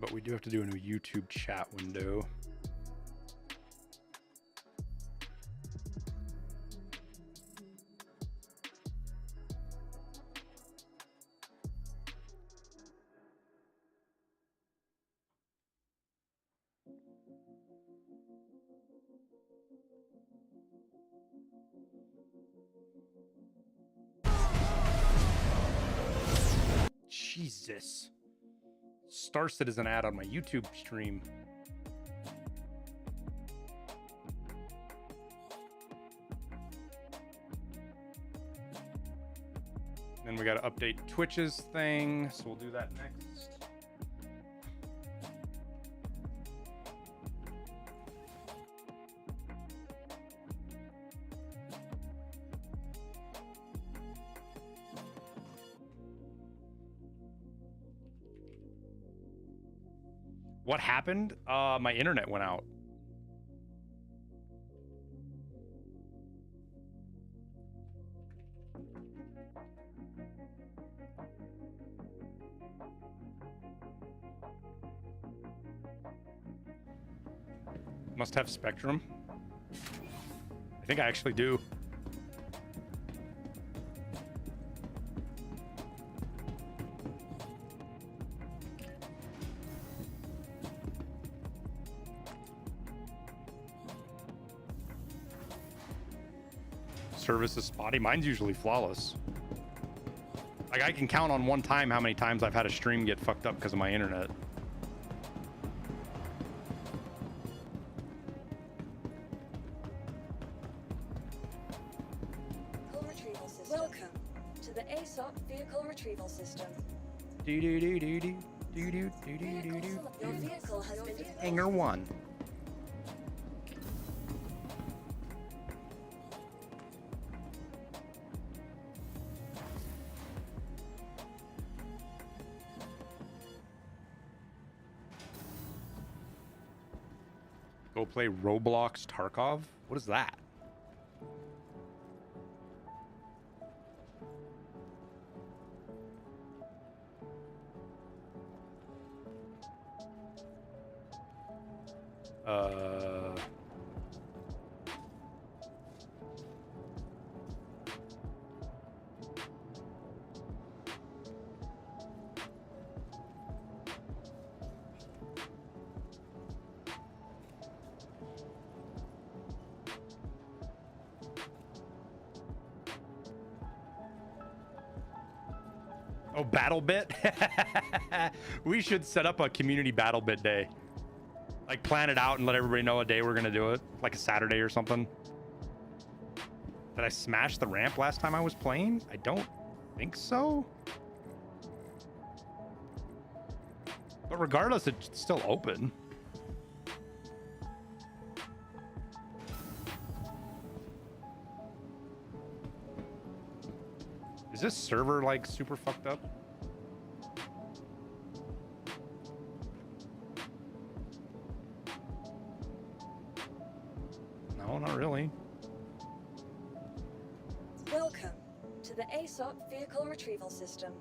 but we do have to do a new YouTube chat window. Jesus. Star Citizen ad on my YouTube stream. Then we got to update Twitch's thing, so we'll do that next. What happened? My internet went out. Must have Spectrum. I think I actually do. Service is spotty. Mine's usually flawless. Like, I can count on one time how many times I've had a stream get fucked up because of my internet. Welcome to the ASUS vehicle retrieval system. Do do do do do do do do do do do. Your vehicle has been Hanger 1. Go play Roblox Tarkov? What is that? Oh, BattleBit? We should set up a community BattleBit day. Like, plan it out and let everybody know a day we're gonna do it. Like a Saturday or something. Did I smash the ramp last time I was playing? I don't think so. But regardless, it's still open. Is this server like super fucked up? No, not really. Welcome to the ASUS vehicle retrieval system.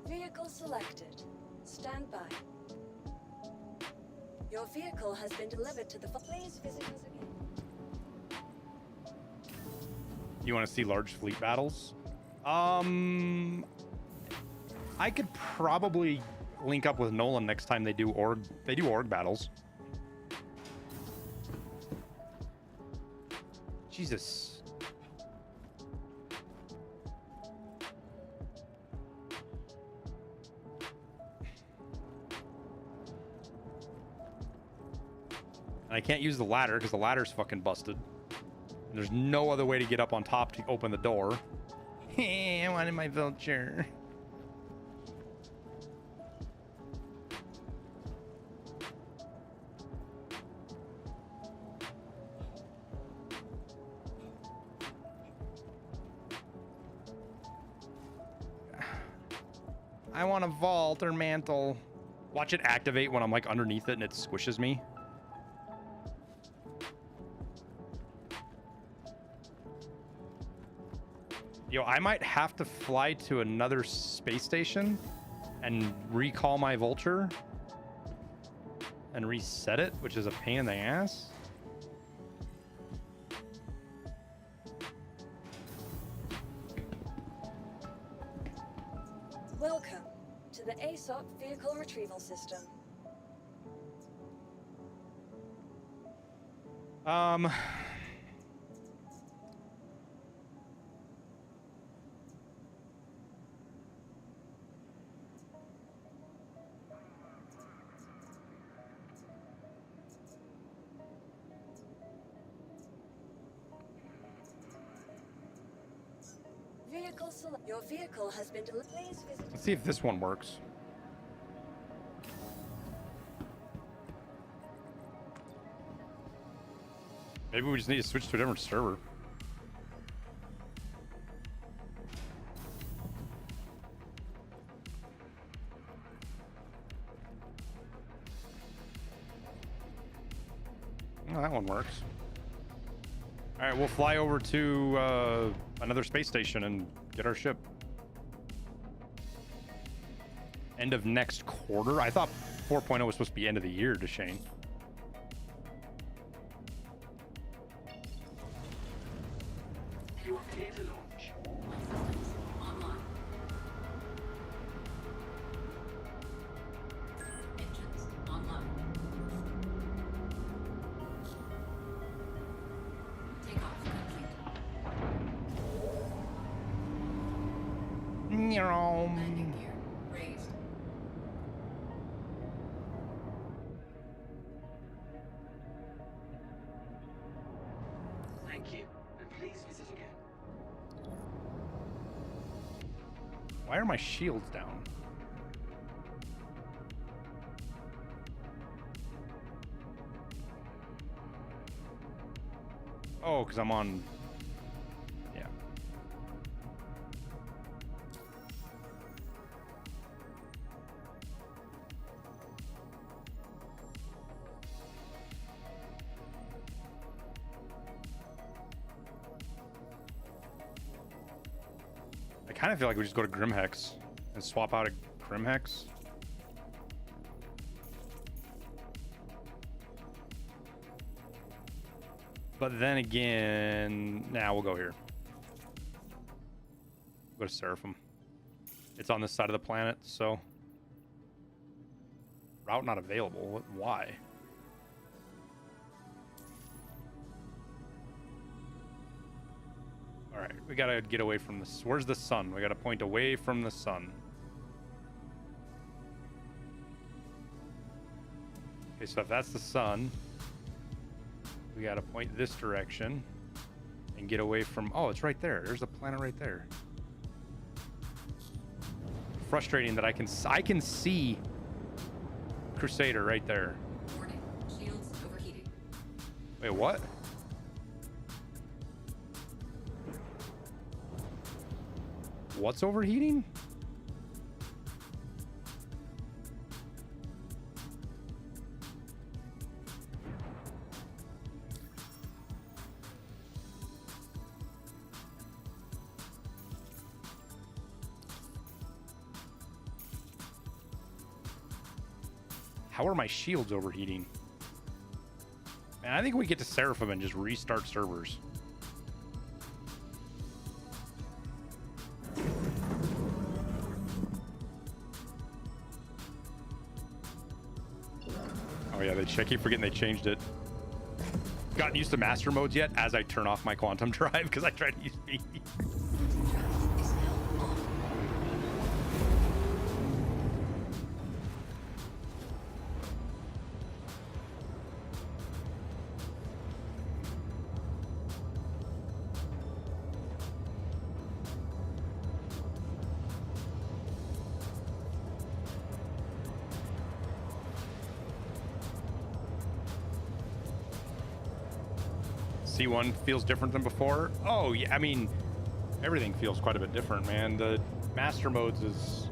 Vehicle selected. Stand by. Your vehicle has been delivered to the... Please visit us again. You want to see large fleet battles? I could probably link up with Nolan next time they do org battles. Jesus. And I can't use the ladder because the ladder's fucking busted. And there's no other way to get up on top to open the door. I wanted my vulture. I want a vault or mantle. Watch it activate when I'm like underneath it and it squishes me. Yo, I might have to fly to another space station and recall my Vulture and reset it, which is a pain in the ass. Welcome to the ASOP Vehicle Retrieval System. Your vehicle has been delivered. Please visit. Let's see if this one works. Maybe we just need to switch to a different server. Oh, that one works. All right, we'll fly over to another space station and get our ship. End of next quarter? I thought 4.0 was supposed to be end of the year, Deshane. You are clear to launch. Online. Engines online. Takeoff complete. Landing gear raised. Thank you, and please visit again. Why are my shields down? Oh, because I'm on... Yeah. I kind of feel like we just go to Grimhex and swap out a Grimhex. But then again, nah, we'll go here. We'll go to Seraphim. It's on this side of the planet, so... Route not available. Why? Alright, we gotta get away from this. Where's the sun? We gotta point away from the sun. Okay, so if that's the sun, we gotta point this direction and get away from... Oh, it's right there. There's a planet right there. Frustrating that I can see Crusader right there. Warning. Shields overheating. Wait, what? What's overheating? How are my shields overheating? Man, I think we get to Seraphim and just restart servers. Oh yeah, I keep forgetting they changed it. Gotten used to master modes yet as I turn off my quantum drive because I tried to use B. Is now on. C1 feels different than before. Oh yeah, I mean, everything feels quite a bit different, man. The master modes is...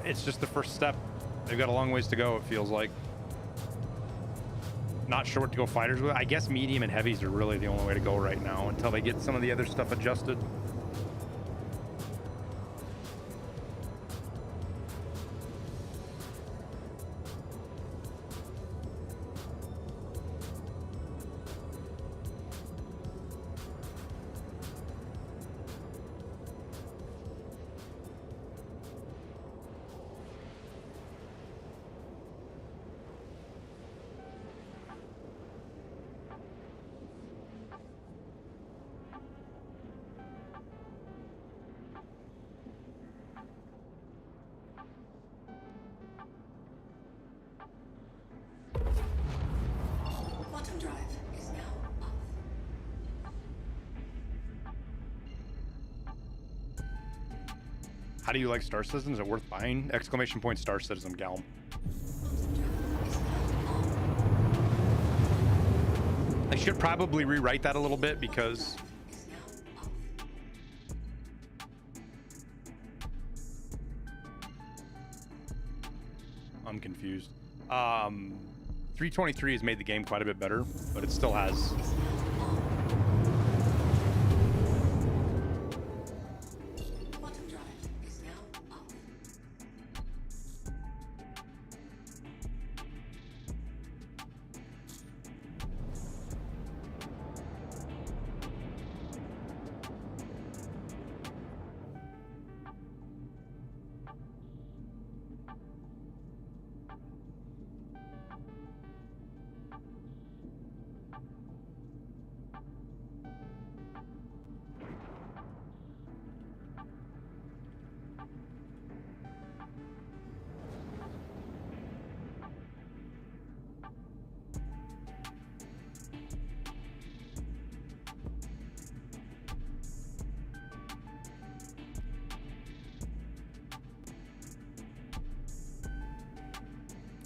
It's just the first step. They've got a long ways to go, it feels like. Not sure what to go fighters with. I guess medium and heavies are really the only way to go right now until they get some of the other stuff adjusted. Quantum drive is now off. How do you like Star Citizen? Is it worth buying? Exclamation point Star Citizen Galm. Quantum drive is now on. I should probably rewrite that a little bit because Is now off. I'm confused. 323 has made the game quite a bit better, but it still has. Quantum drive is now off.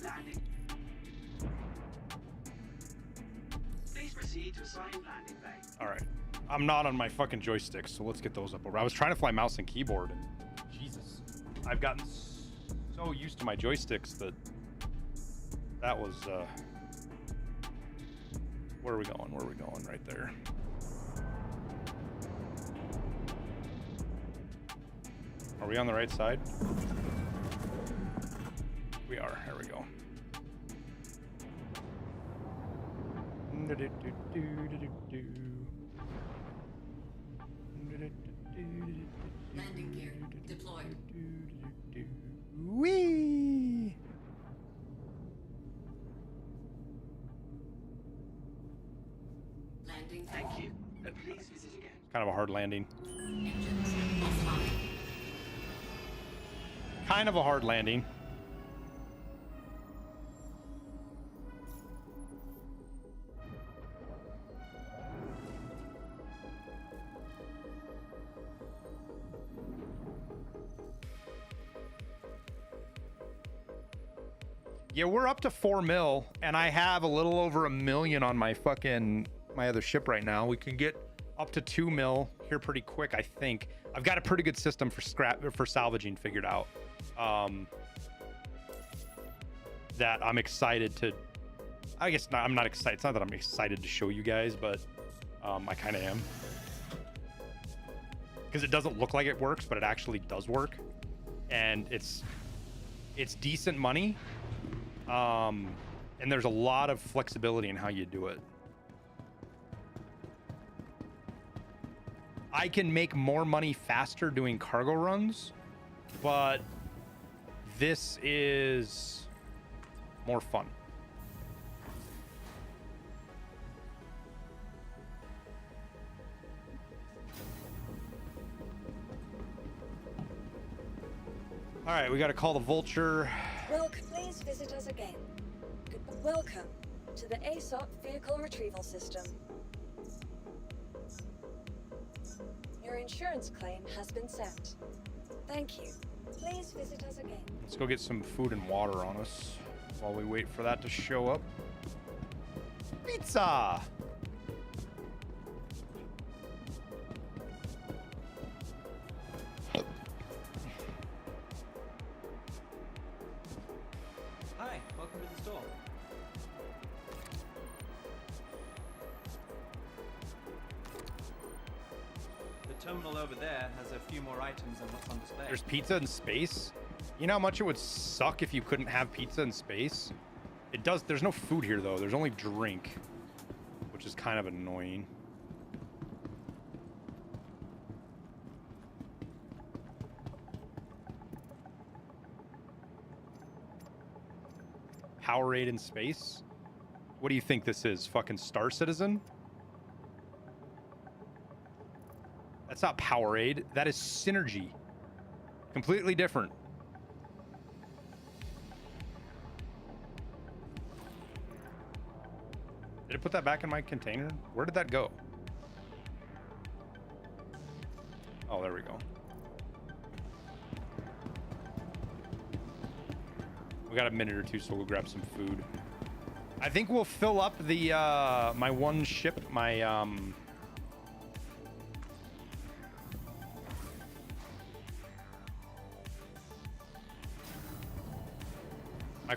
Landing. Please proceed to assigned landing bay. All right. I'm not on my fucking joysticks, so let's get those up over. I was trying to fly mouse and keyboard, and Jesus, I've gotten so used to my joysticks that that was. Where are we going? Where are we going? Right there. Are we on the right side? We are. There we go. Landing gear deployed. Whee! Landing. Thank you. Please visit again. Kind of a hard landing. Engines offline. Kind of a hard landing. Yeah, we're up to 4 mil, and I have a little over 1 million on my other ship right now. We can get up to 2 mil here pretty quick, I think. I've got a pretty good system for salvaging figured out. That I'm excited to. I guess not, I'm not excited. It's not that I'm excited to show you guys, but I kind of am. Because it doesn't look like it works, but it actually does work, and it's decent money. And there's a lot of flexibility in how you do it. I can make more money faster doing cargo runs, but this is more fun. All right, we got to call the vulture. Welcome. Please visit us again. Welcome to the ASOP vehicle retrieval system. Your insurance claim has been sent. Thank you. Please visit us again. Let's go get some food and water on us while we wait for that to show up. Pizza! Hi, welcome to the store. terminal over there has a few more items than what's on display. There's pizza in space. You know how much it would suck if you couldn't have pizza in space? It does. There's no food here though. There's only drink, which is kind of annoying. Powerade in space? What do you think this is? Fucking Star Citizen? That's not Powerade. That is Synergy. Completely different. Did it put that back in my container? Where did that go? Oh, there we go. We got a minute or two, so we'll grab some food. I think we'll fill up the my one ship, my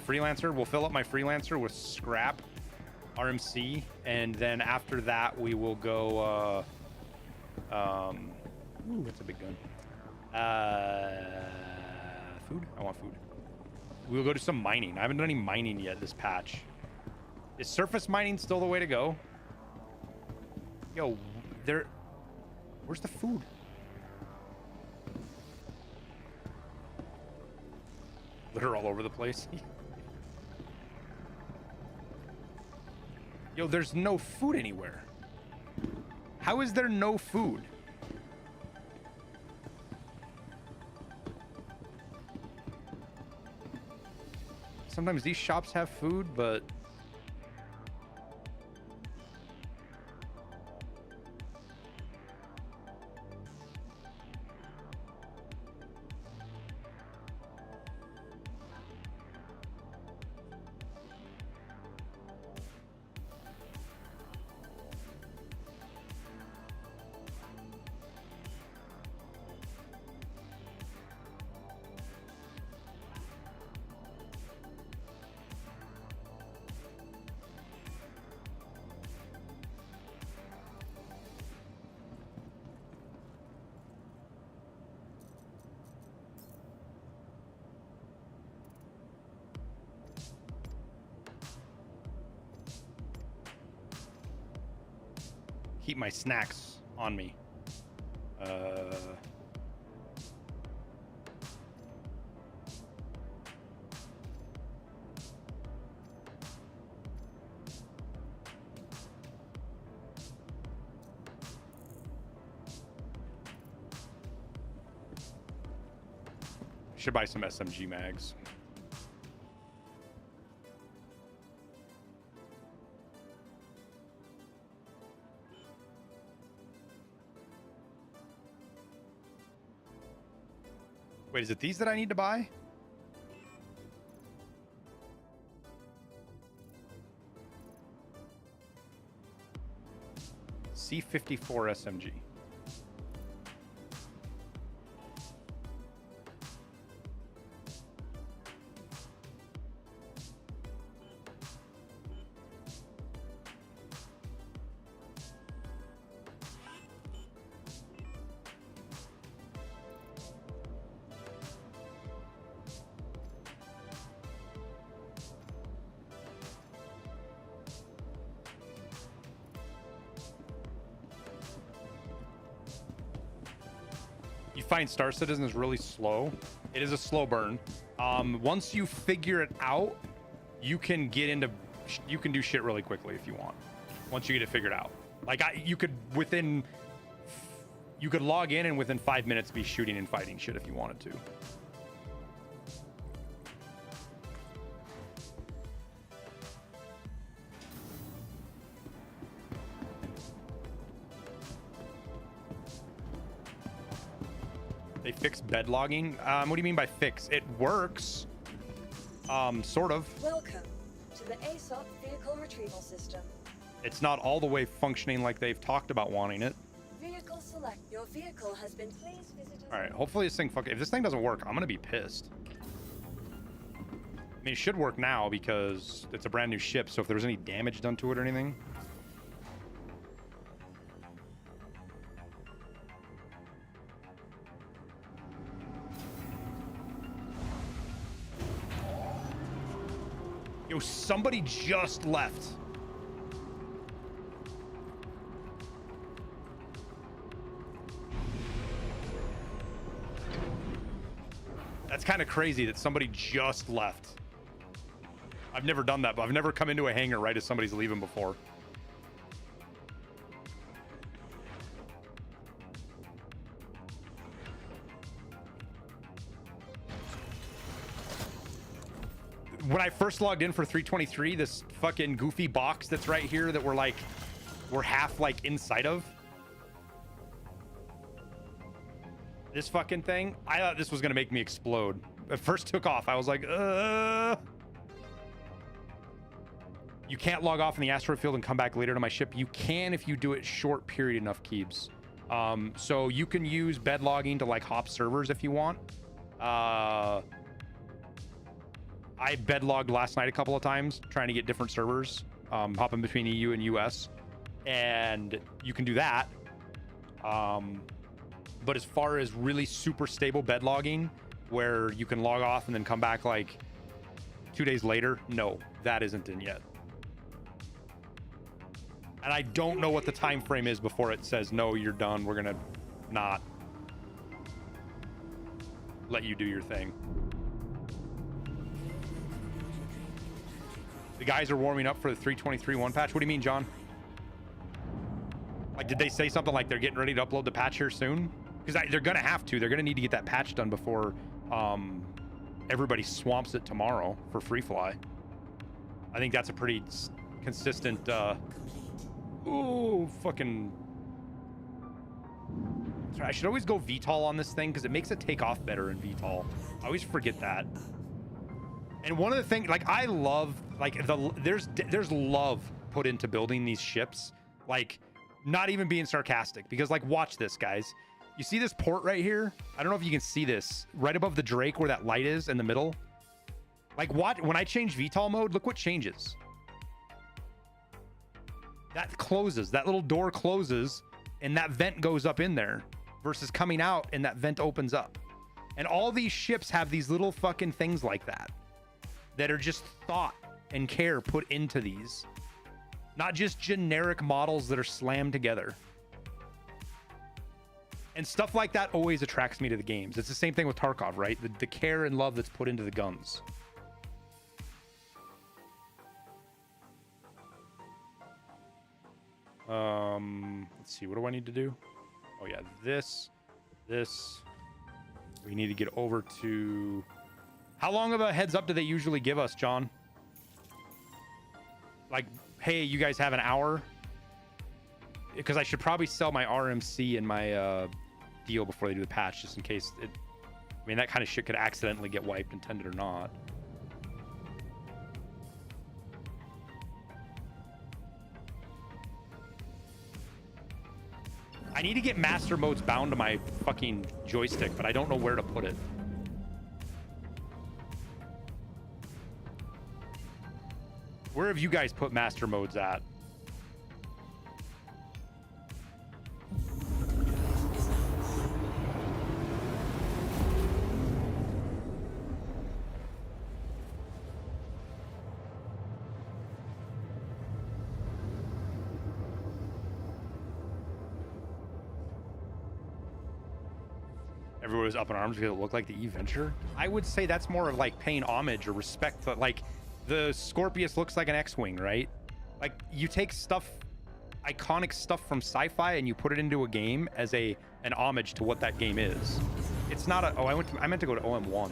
freelancer. We'll fill up my freelancer with scrap, RMC, and then after that we will go ooh, that's a big gun. Food? I want food. We'll go do some mining. I haven't done any mining yet this patch. Is surface mining still the way to go? Yo, where's the food? Litter all over the place. Yo, there's no food anywhere. How is there no food? Sometimes these shops have food, but keep my snacks on me. Should buy some SMG mags. Wait, is it these that I need to buy? C54 SMG. Find Star Citizen is really slow. It is a slow burn. Once you figure it out, you can get into, you can do shit really quickly if you want. Once you get it figured out, like you could log in and within 5 minutes be shooting and fighting shit if you wanted to. They fixed bed logging. What do you mean by fix? It works. Sort of. Welcome to the ASUS vehicle retrieval system. It's not all the way functioning like they've talked about wanting it. Vehicle select. Your vehicle has been. Please visit us. All right. Hopefully this thing if this thing doesn't work, I'm gonna be pissed. I mean, it should work now because it's a brand new ship. So if there's any damage done to it or anything. Yo, somebody just left. That's kind of crazy that somebody just left. I've never done that, but I've never come into a hangar right as somebody's leaving before. When I first logged in for 323, this fucking goofy box that's right here that we're half like inside of. This fucking thing, I thought this was gonna make me explode. It first took off. I was like, You can't log off in the asteroid field and come back later to my ship. You can if you do it short period enough, Keebs. So you can use bed logging to like hop servers if you want. I bed logged last night a couple of times trying to get different servers, hopping between EU and US, and you can do that. But as far as really super stable bed logging, where you can log off and then come back like 2 days later, no, that isn't in yet. And I don't know what the time frame is before it says, no, you're done. We're gonna not let you do your thing. The guys are warming up for the 323.1 patch. What do you mean, John? Like, did they say something like they're getting ready to upload the patch here soon? Because they're gonna have to. They're gonna need to get that patch done before everybody swamps it tomorrow for free fly. I think that's a pretty consistent. Ooh, fucking. Sorry, I should always go VTOL on this thing because it makes it take off better in VTOL. I always forget that. And one of the things, like, I love, like, there's love put into building these ships. Like, not even being sarcastic, because, like, watch this, guys. You see this port right here? I don't know if you can see this right above the Drake where that light is in the middle. Like, what? When I change VTOL mode, look what changes. That closes. That little door closes, and that vent goes up in there, versus coming out and that vent opens up. And all these ships have these little fucking things like that are just thought and care put into these, not just generic models that are slammed together. And stuff like that always attracts me to the games. It's the same thing with Tarkov, right? The care and love that's put into the guns. Let's see, what do I need to do? Oh yeah, this. We need to get over to... How long of a heads up do they usually give us, John? Like, hey, you guys have an hour? Because I should probably sell my RMC and my deal before they do the patch, just in case it... I mean, that kind of shit could accidentally get wiped, intended or not. I need to get master modes bound to my fucking joystick, but I don't know where to put it. Where have you guys put master modes at? Everyone was up in arms because it looked like the E-Venture. I would say that's more of like paying homage or respect, but like the Scorpius looks like an X-Wing, right? Like, you take stuff, iconic stuff from sci-fi, and you put it into a game as an homage to what that game is. It's not a... Oh, I meant to go to OM1.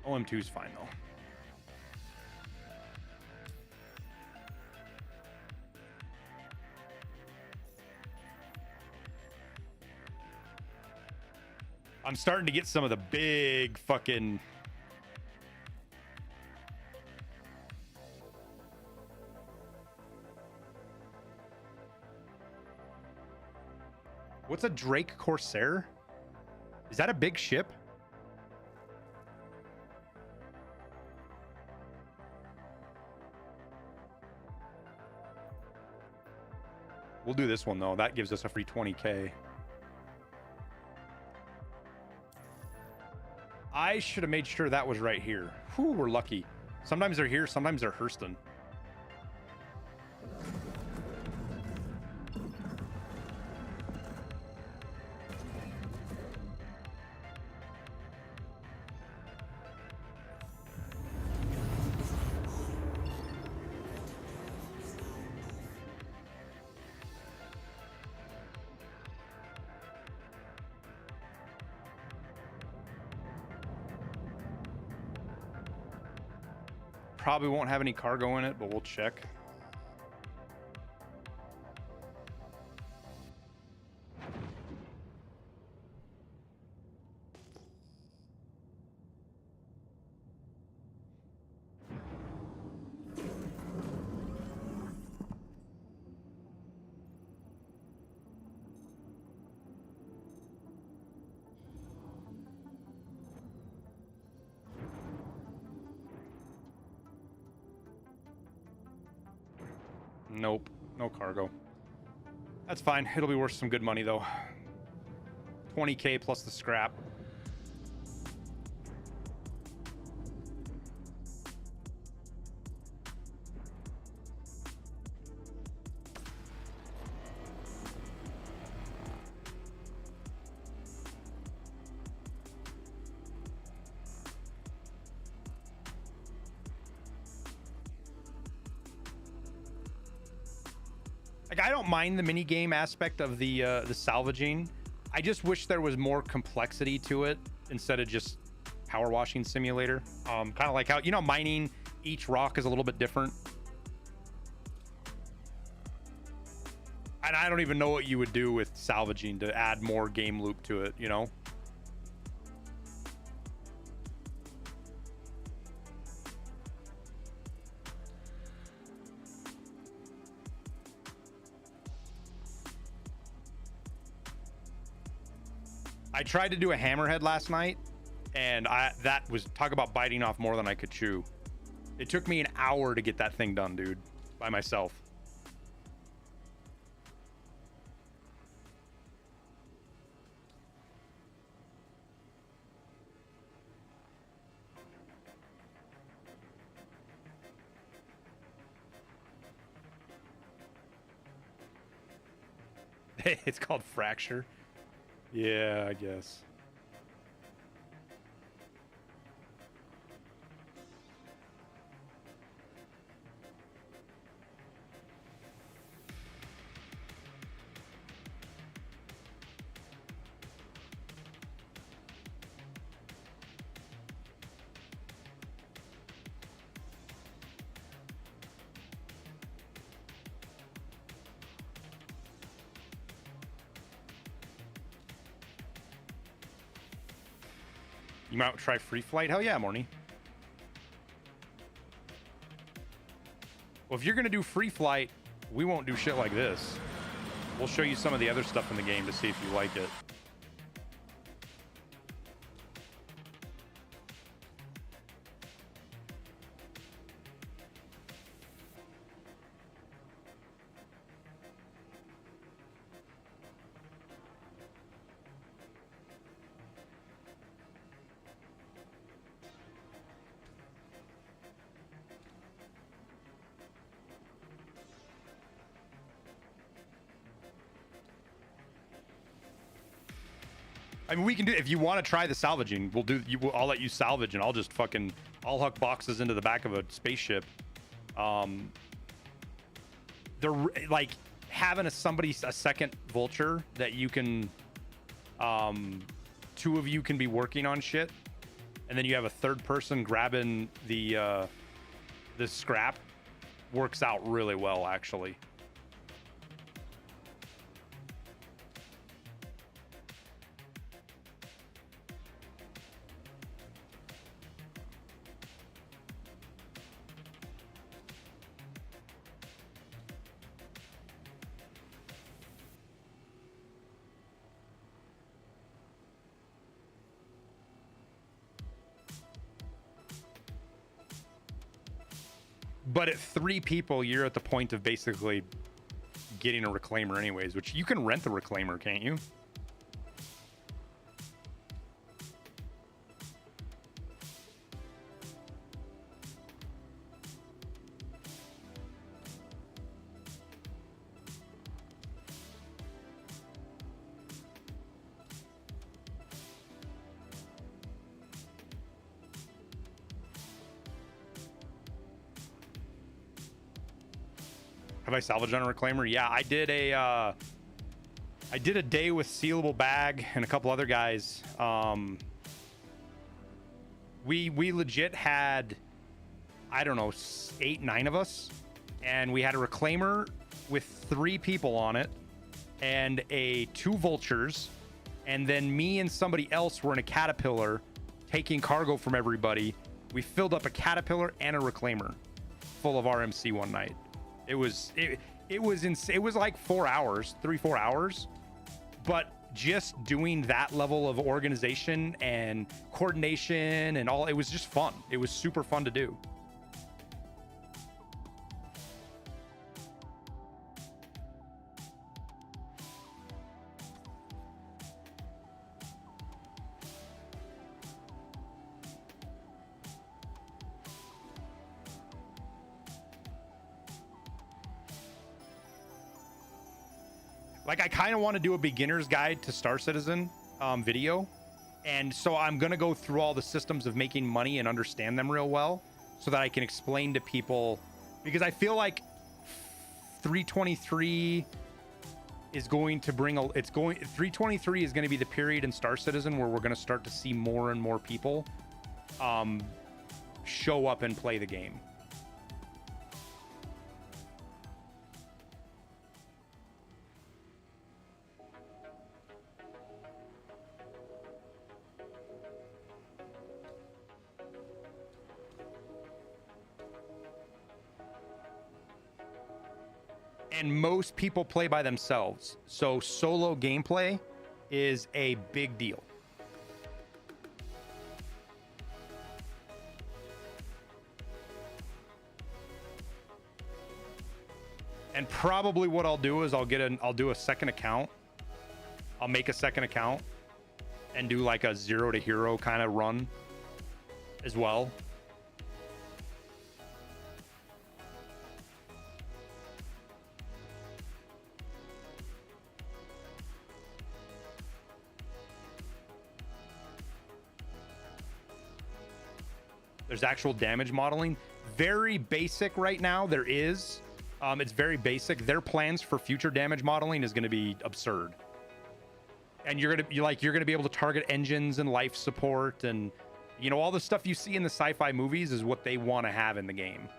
OM2 is fine, though. I'm starting to get some of the big fucking... What's a Drake Corsair? Is that a big ship? We'll do this one, though. That gives us a free 20K. I should have made sure that was right here. Whew, we're lucky. Sometimes they're here, sometimes they're Hurston. Probably won't have any cargo in it, but we'll check. Nope, no cargo. That's fine. It'll be worth some good money though. 20K plus the scrap. Like, I don't mind the mini game aspect of the salvaging. I just wish there was more complexity to it instead of just power washing simulator. Kind of like how, you know, mining, each rock is a little bit different. And I don't even know what you would do with salvaging to add more game loop to it, you know? I tried to do a hammerhead last night, and that was, talk about biting off more than I could chew. It took me an hour to get that thing done, dude, by myself. It's called fracture. Yeah, I guess. You might try free flight. Hell yeah, Morny. Well, if you're gonna do free flight, we won't do shit like this. We'll show you some of the other stuff in the game to see if you like it. I mean, we can do, if you want to try the salvaging, we'll do, I'll let you salvage and I'll just fucking, I'll hook boxes into the back of a spaceship. They're like having a second vulture that you can, two of you can be working on shit. And then you have a third person grabbing the scrap, works out really well, actually. But at 3 people, you're at the point of basically getting a reclaimer anyways, which you can rent the reclaimer, can't you? Have I salvaged on a reclaimer? Yeah, I did a day with Sealable Bag and a couple other guys. We legit had, I don't know, 8, 9 of us, and we had a reclaimer with 3 people on it and 2 vultures, and then me and somebody else were in a Caterpillar taking cargo from everybody. We filled up a Caterpillar and a reclaimer full of RMC one night. It was insane. It was like 4 hours, 3-4 hours, but just doing that level of organization and coordination and all, it was just fun. It was super fun to do. Like, I kind of want to do a beginner's guide to Star Citizen video. And so I'm going to go through all the systems of making money and understand them real well so that I can explain to people, because I feel like 323 is going to bring 323 is going to be the period in Star Citizen where we're going to start to see more and more people show up and play the game. And most people play by themselves, so solo gameplay is a big deal. And probably what I'll do is I'll do a second account. I'll make a second account and do like a 0 to hero kind of run as well. There's actual damage modeling. Very basic right now. There is. It's very basic. Their plans for future damage modeling is going to be absurd. And you're going to be able to target engines and life support, and you know, all the stuff you see in the sci-fi movies is what they want to have in the game.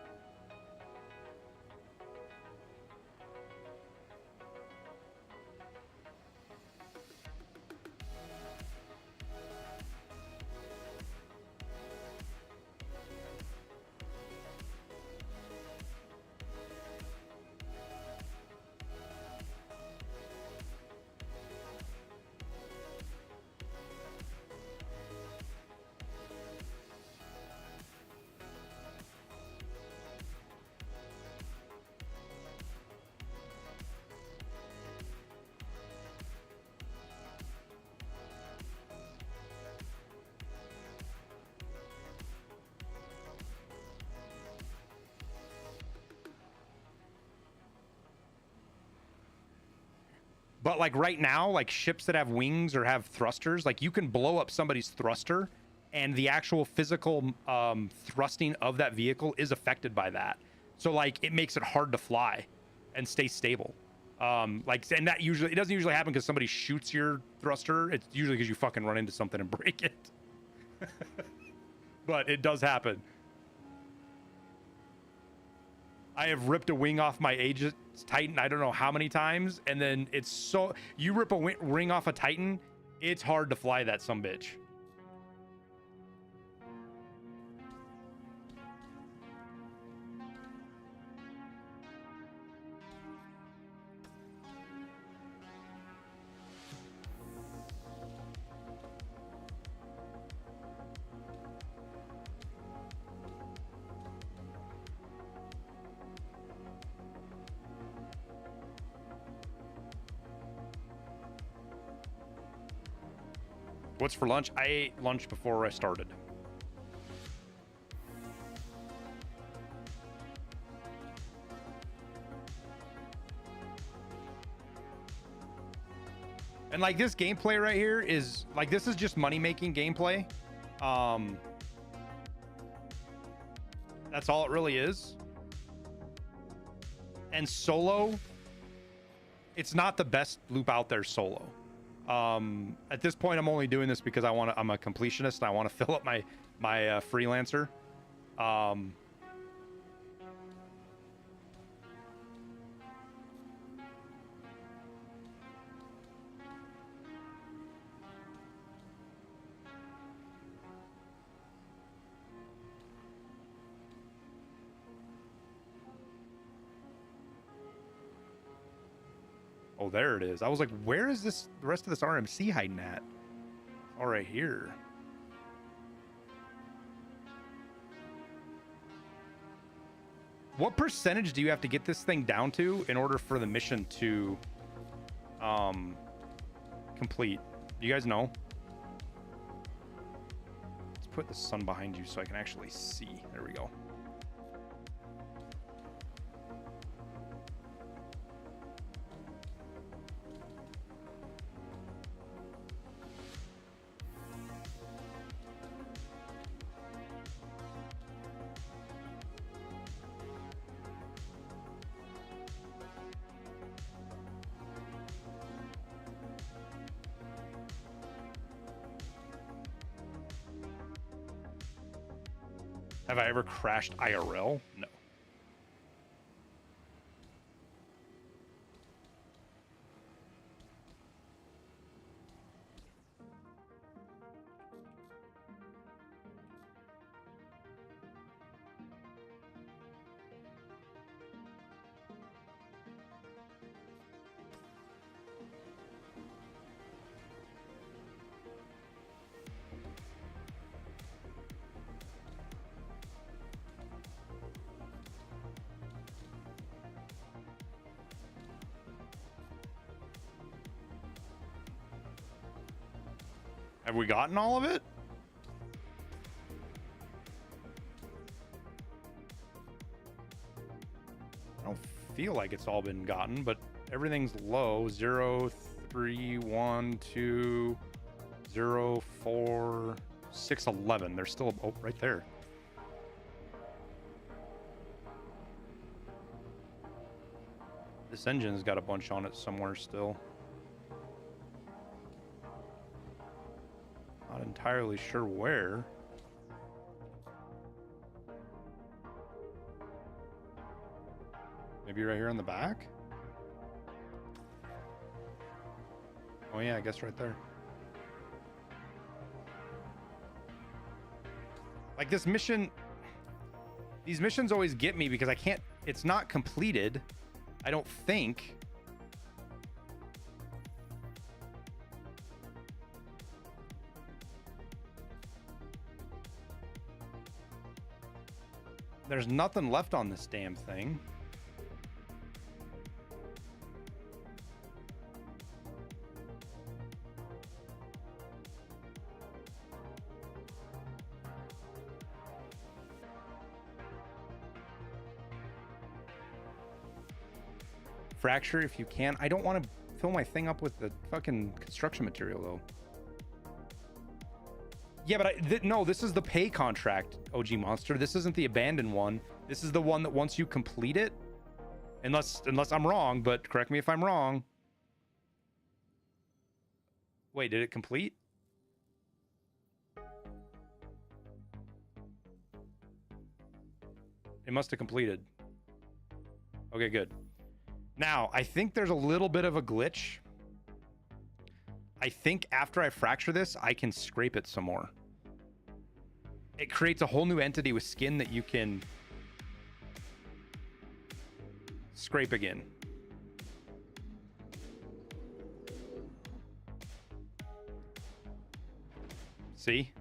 But like right now, like ships that have wings or have thrusters, like you can blow up somebody's thruster and the actual physical thrusting of that vehicle is affected by that. So like it makes it hard to fly and stay stable. And that usually, it doesn't usually happen because somebody shoots your thruster. It's usually because you fucking run into something and break it. But it does happen. I have ripped a wing off my Aegis Titan I don't know how many times, and then it's so, you rip a wing off a Titan, it's hard to fly that sumbitch. What's for lunch? I ate lunch before I started. And like this gameplay right here is like, this is just money making gameplay. That's all it really is. And solo, it's not the best loop out there solo. At this point, I'm only doing this because I'm a completionist and I want to fill up my freelancer. Oh, there it is. I was like, where is the rest of this RMC hiding at? All right, here. What percentage do you have to get this thing down to in order for the mission to complete? Do you guys know? Let's put the sun behind you so I can actually see. There we go. Have I ever crashed IRL? No. Have we gotten all of it? I don't feel like it's all been gotten, but everything's low. 0, 3, 1, 2, 0, 4, 6, 11. They're still right there. This engine's got a bunch on it somewhere still. Not entirely sure where. Maybe right here on the back? Oh yeah, I guess right there. Like this mission, these missions always get me because I can't, it's not completed, I don't think. There's nothing left on this damn thing. Fracture if you can. I don't want to fill my thing up with the fucking construction material though. Yeah, but no, this is the pay contract, OG Monster. This isn't the abandoned one. This is the one that once you complete it, unless I'm wrong, but correct me if I'm wrong. Wait, did it complete? It must have completed. Okay, good. Now, I think there's a little bit of a glitch. I think after I fracture this, I can scrape it some more. It creates a whole new entity with skin that you can scrape again. See?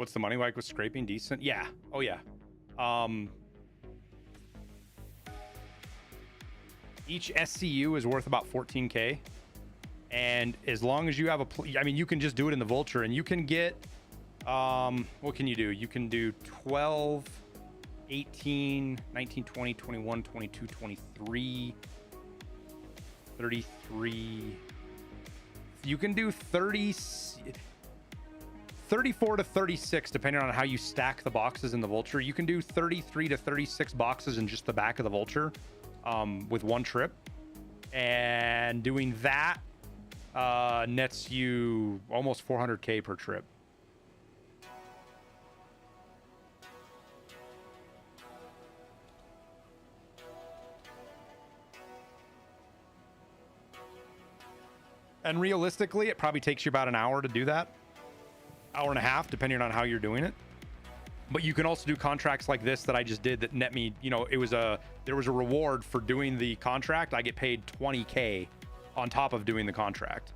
What's the money like with scraping? Decent? Yeah. Oh yeah. Each SCU is worth about 14K. And as long as you have I mean, you can just do it in the Vulture, and you can get, what can you do? You can do 12, 18, 19, 20, 21, 22, 23, 33. You can do 34 to 36, depending on how you stack the boxes in the Vulture. You can do 33 to 36 boxes in just the back of the Vulture with one trip. And doing that nets you almost 400K per trip. And realistically, it probably takes you about an hour to do that. Hour and a half, depending on how you're doing it. But you can also do contracts like this that I just did that net me, you know, there was a reward for doing the contract. I get paid 20K on top of doing the contract.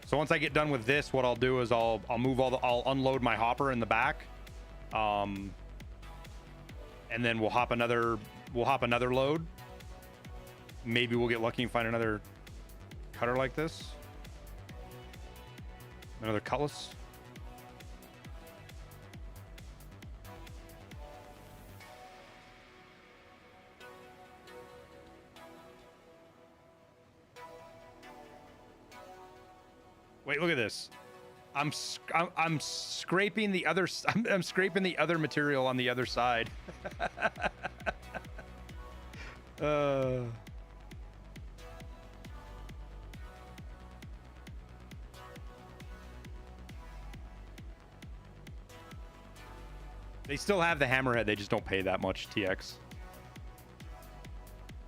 So once I get done with this, what I'll do is I'll unload my hopper in the back, and then we'll hop another load. Maybe we'll get lucky and find another cutter like this, another cutlass. Wait, look at this. I'm scraping the other. I'm scraping the other material on the other side. They still have the hammerhead. They just don't pay that much, TX.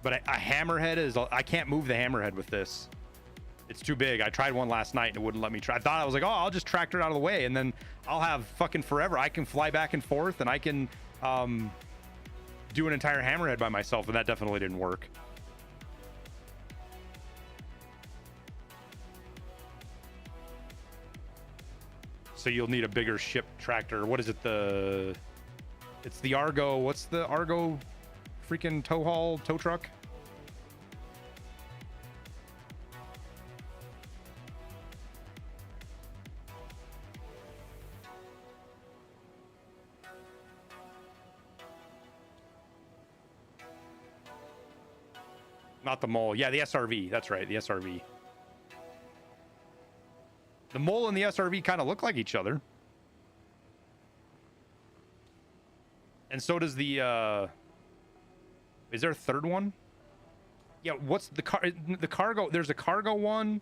But a hammerhead is. I can't move the hammerhead with this. It's too big. I tried one last night and it wouldn't let me try. I thought I was like, oh, I'll just tractor it out of the way and then I'll have fucking forever. I can fly back and forth and I can do an entire hammerhead by myself, and that definitely didn't work. So you'll need a bigger ship tractor. What is it? It's the Argo. What's the Argo freaking tow truck? Not the mole. Yeah, the SRV. That's right, the SRV. The mole and the SRV kind of look like each other. And so does the... Is there a third one? Yeah, what's the cargo? There's a cargo one,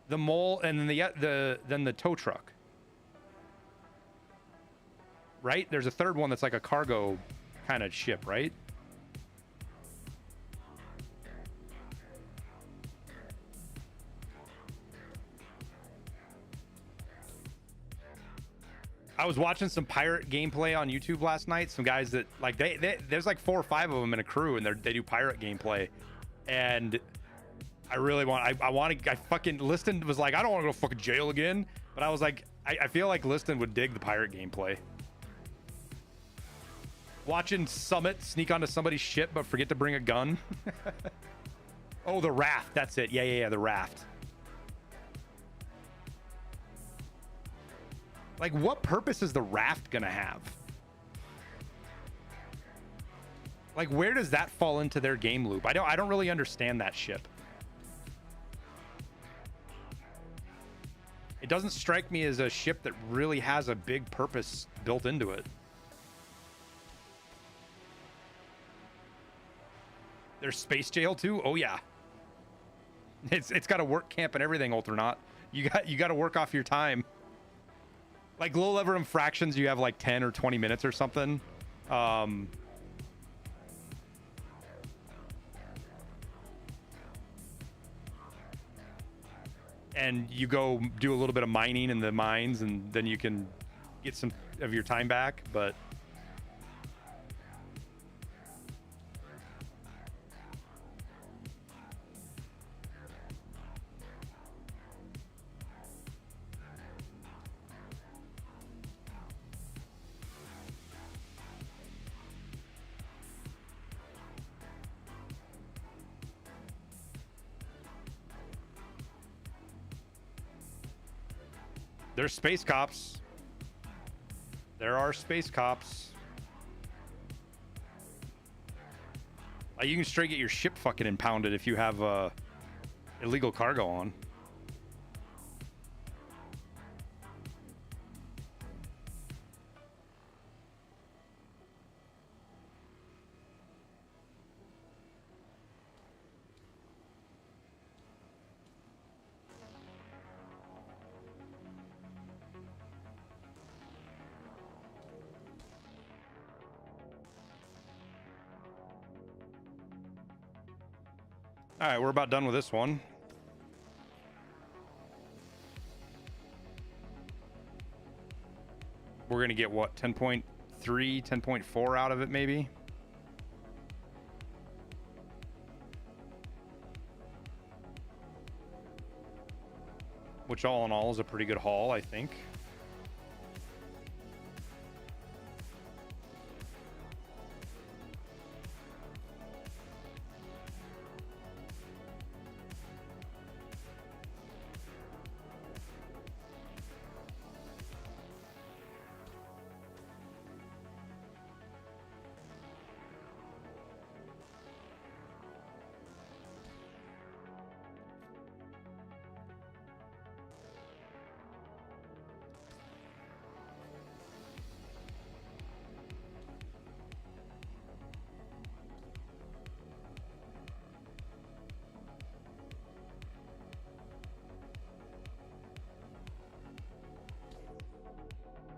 the mole, and then the tow truck. Right? There's a third one that's like a cargo kind of ship, right? I was watching some pirate gameplay on YouTube last night. Some guys that like there's like 4 or 5 of them in a crew, and they do pirate gameplay. And I really I fucking Liston was like, I don't want to go fucking jail again. But I was like, I feel like Liston would dig the pirate gameplay. Watching Summit sneak onto somebody's ship but forget to bring a gun. Oh, the raft. That's it. Yeah, the raft. Like, what purpose is the raft gonna have? Like, where does that fall into their game loop? I don't really understand that ship. It doesn't strike me as a ship that really has a big purpose built into it. There's space jail too? Oh yeah. It's got a work camp and everything, Ultranaut. You got to work off your time. Like low level infractions, you have like 10 or 20 minutes or something. and you go do a little bit of mining in the mines, and then you can get some of your time back. But there's space cops. There are space cops. Like, you can straight get your ship fucking impounded if you have illegal cargo on. All right, we're about done with this one. We're gonna get what, 10.3, 10.4 out of it maybe? Which all in all is a pretty good haul, I think.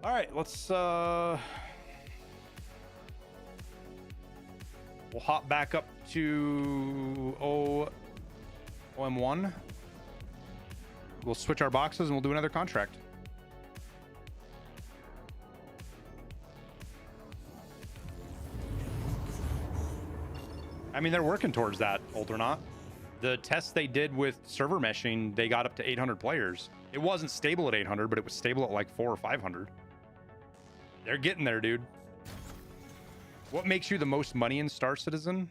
All right, let's we'll hop back up to OM1. We'll switch our boxes and we'll do another contract. I mean, they're working towards that, Ultranaut. The tests they did with server meshing, they got up to 800 players. It wasn't stable at 800, but it was stable at like 400 or 500. They're getting there, dude. What makes you the most money in Star Citizen?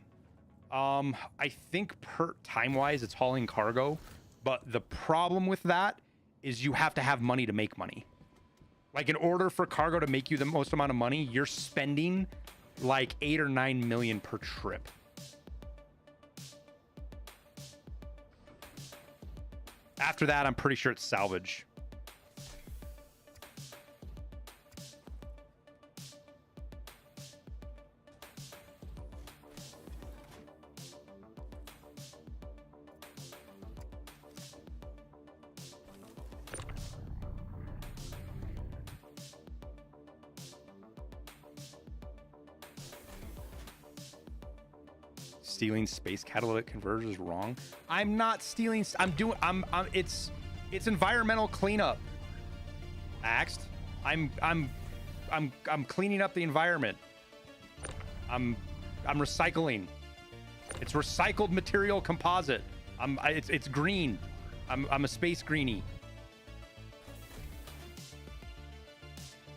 I think per time-wise, it's hauling cargo. But the problem with that is you have to have money to make money. Like, in order for cargo to make you the most amount of money, you're spending like 8 or 9 million per trip. After that, I'm pretty sure it's salvage. Stealing space catalytic converters is wrong. I'm not stealing. It's environmental cleanup. Axed. I'm cleaning up the environment. I'm recycling. It's recycled material composite. It's green. I'm a space greenie.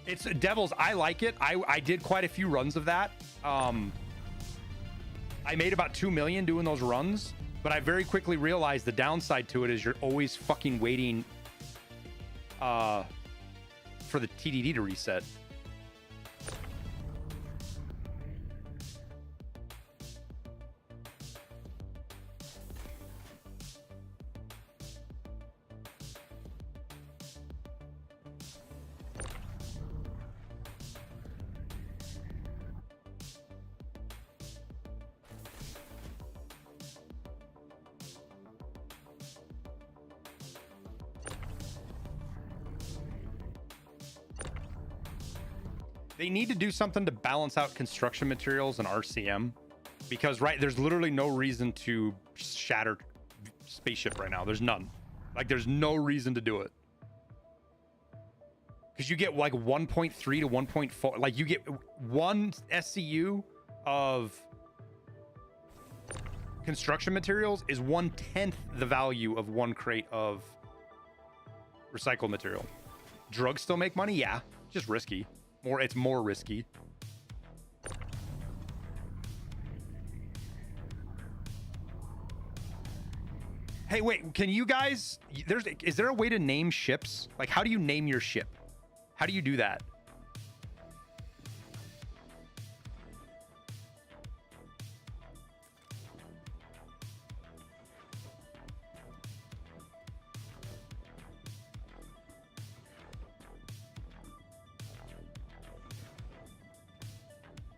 It's Devils. I like it. I did quite a few runs of that. I made about 2 million doing those runs, but I very quickly realized the downside to it is you're always fucking waiting for the TDD to reset. They need to do something to balance out construction materials and RCM, because there's literally no reason to shatter spaceship right now. There's none. Like, there's no reason to do it. Because you get like 1.3 to 1.4. Like, you get one SCU of construction materials is 1/10 the value of one crate of recycled material. Drugs still make money? Yeah. Just risky. It's more risky. Hey, wait, can you guys, is there a way to name ships? Like, how do you name your ship? How do you do that?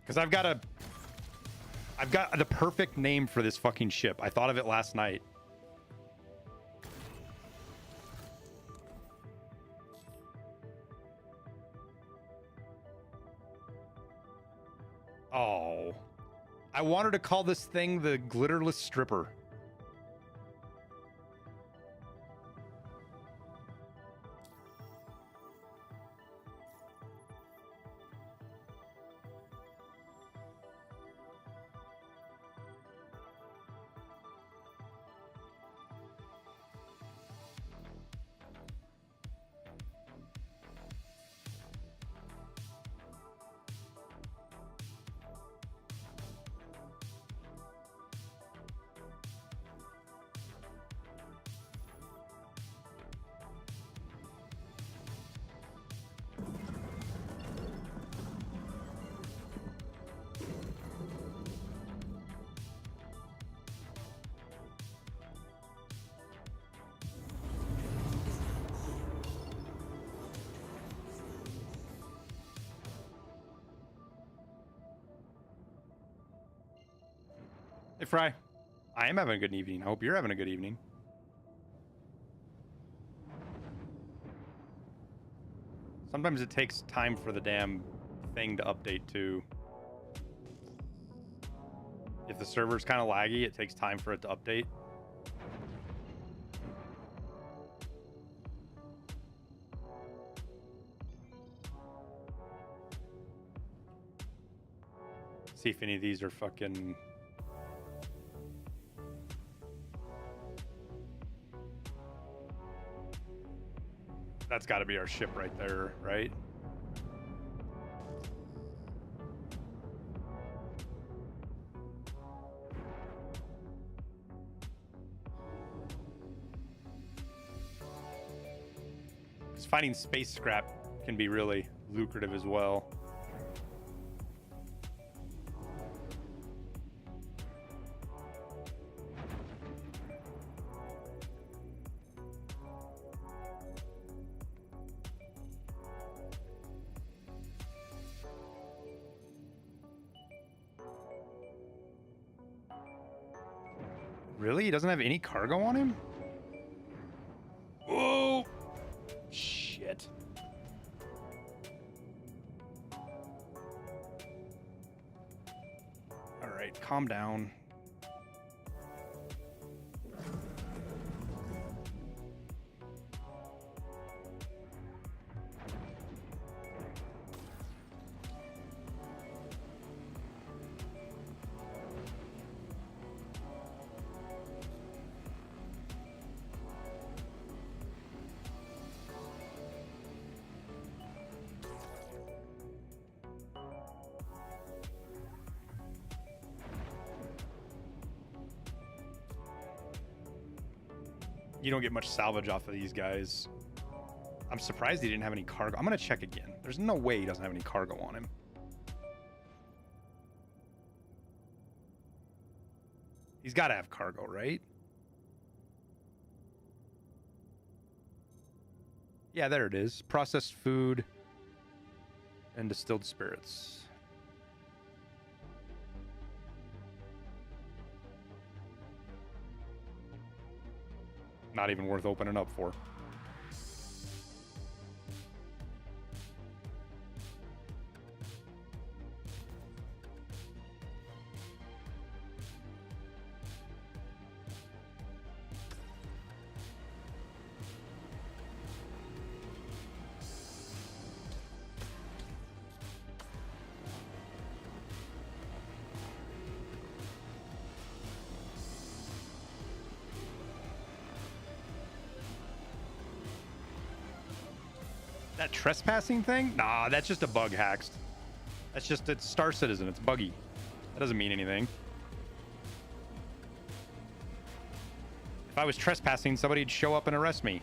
Because I've got the perfect name for this fucking ship. I thought of it last night. Oh, I wanted to call this thing the Glitterless Stripper. Hey, Fry. I am having a good evening. I hope you're having a good evening. Sometimes it takes time for the damn thing to update too. If the server's kind of laggy, it takes time for it to update. See if any of these are fucking... That's got to be our ship right there, right? Because finding space scrap can be really lucrative as well. Really? He doesn't have any cargo on him? Whoa! Shit. All right, calm down. You don't get much salvage off of these guys. I'm surprised he didn't have any cargo. I'm gonna check again. There's no way he doesn't have any cargo on him. He's got to have cargo, right? Yeah, there it is. Processed food and distilled spirits. Not even worth opening up for. That trespassing thing? Nah, that's just a bug hacked. That's just, it's Star Citizen. It's buggy. That doesn't mean anything. If I was trespassing, somebody'd show up and arrest me.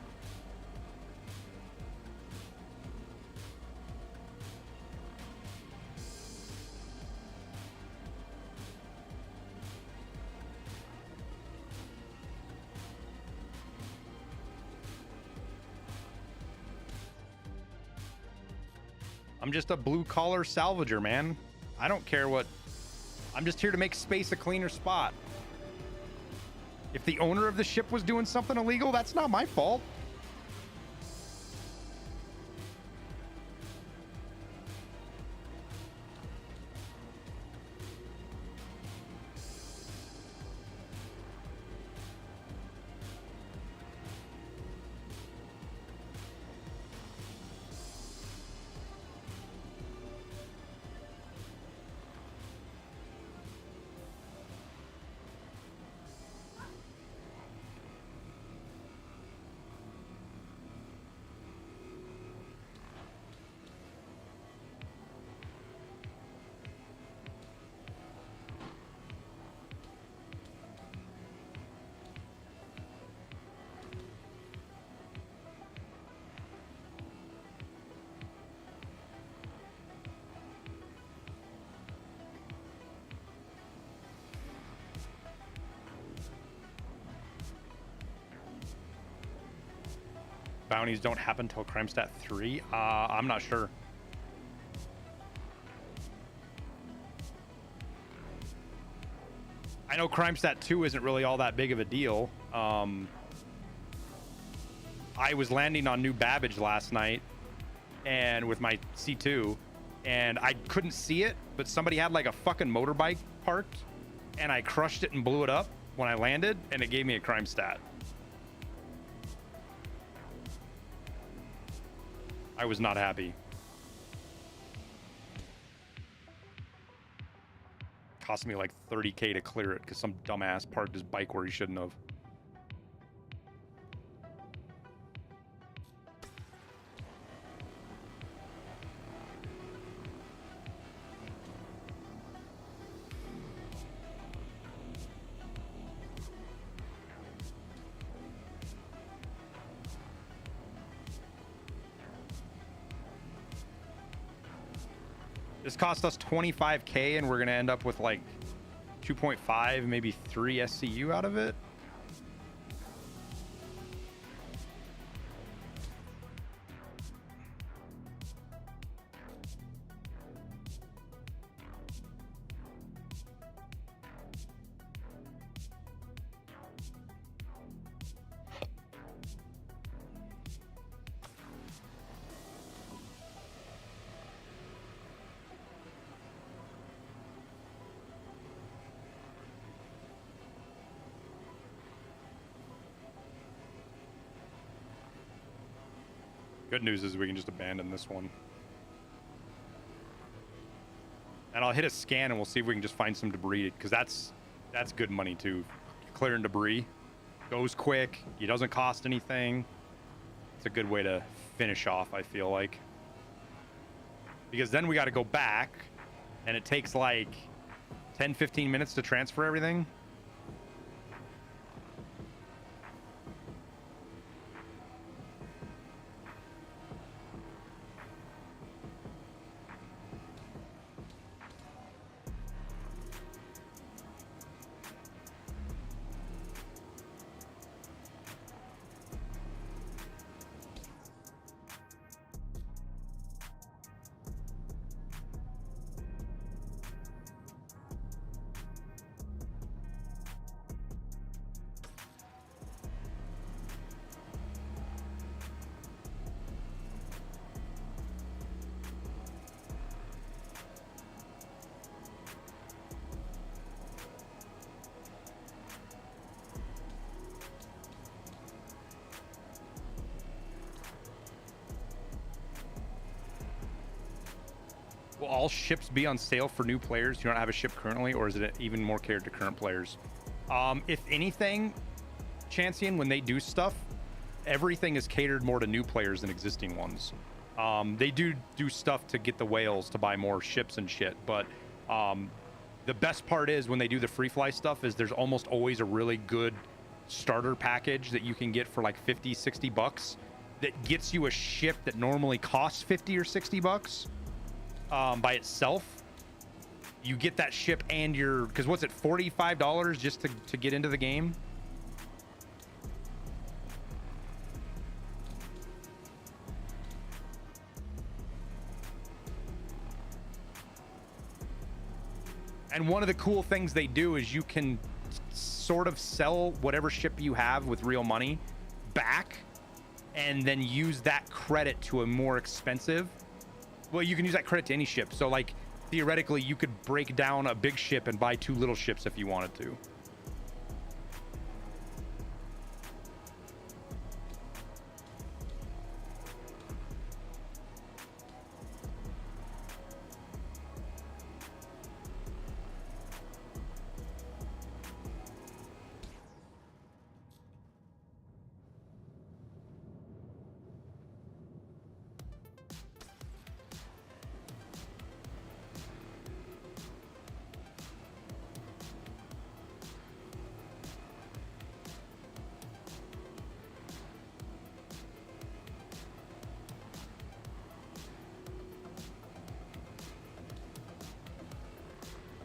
I'm just a blue-collar salvager, man. I don't care what... I'm just here to make space a cleaner spot. If the owner of the ship was doing something illegal, that's not my fault. Bounties don't happen till crime stat 3? I'm not sure. I know crime stat 2 isn't really all that big of a deal. I was landing on New Babbage last night and with my C2 and I couldn't see it, but somebody had like a fucking motorbike parked and I crushed it and blew it up when I landed and it gave me a crime stat. I was not happy. Cost me like 30K to clear it because some dumbass parked his bike where he shouldn't have. This cost us 25K and we're gonna end up with like 2.5, maybe 3 SCU out of it. Good news is we can just abandon this one. And I'll hit a scan and we'll see if we can just find some debris, because that's good money too. Clearing debris. Goes quick. It doesn't cost anything. It's a good way to finish off, I feel like. Because then we got to go back and it takes like 10-15 minutes to transfer everything. Will all ships be on sale for new players who don't have a ship currently, or is it even more catered to current players? If anything, Chancian, when they do stuff, everything is catered more to new players than existing ones. They do stuff to get the whales to buy more ships and shit, but the best part is when they do the free fly stuff is there's almost always a really good starter package that you can get for like 50, 60 bucks that gets you a ship that normally costs 50 or 60 bucks by itself. You get that ship and your, because what's it, $45 just to get into the game? And one of the cool things they do is you can sort of sell whatever ship you have with real money back and then use that credit to a more expensive. Well, you can use that credit to any ship. So like theoretically you could break down a big ship and buy 2 little ships if you wanted to.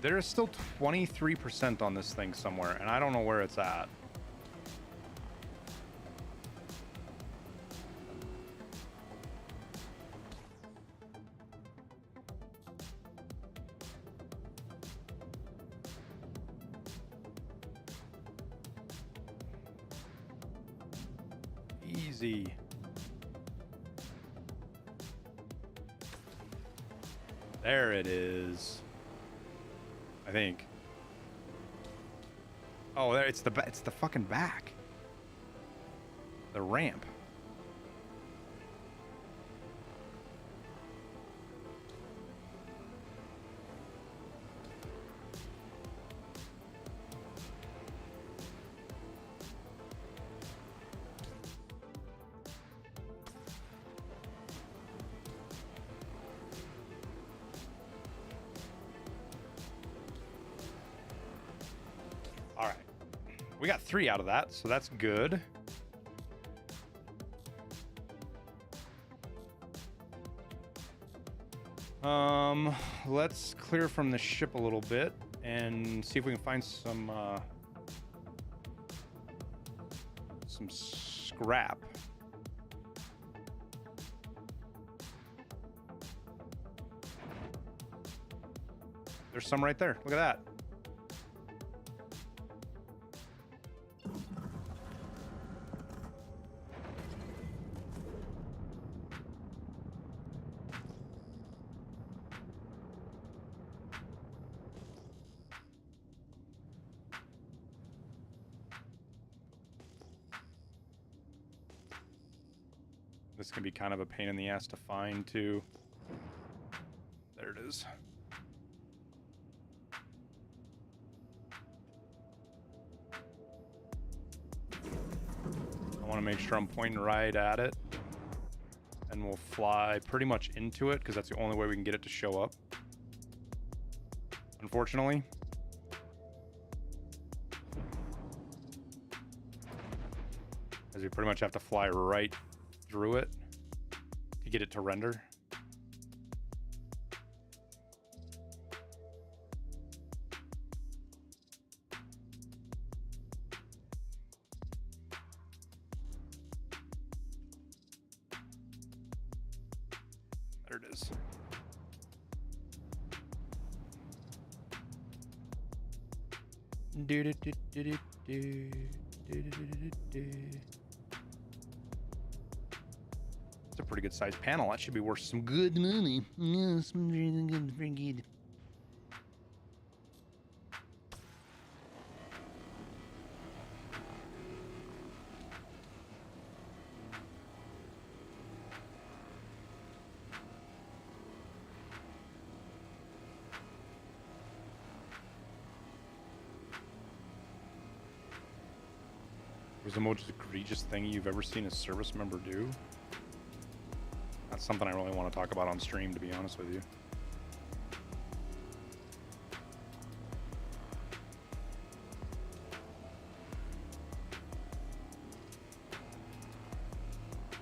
There is still 23% on this thing somewhere, and I don't know where it's at. Easy. There it is. I think. Oh, there it's the fucking back. The ramp. We got 3 out of that, so that's good. Let's clear from the ship a little bit and see if we can find some scrap. There's some right there. Look at that. This can be kind of a pain in the ass to find, too. There it is. I want to make sure I'm pointing right at it. And we'll fly pretty much into it, because that's the only way we can get it to show up. Unfortunately. Because we pretty much have to fly right through it to get it to render. There it is. Do do do do do do do do do. It's a pretty good sized panel. That should be worth some good money. Yeah, some really good, very good. Was the most egregious thing you've ever seen a service member do? That's something I really want to talk about on stream, to be honest with you.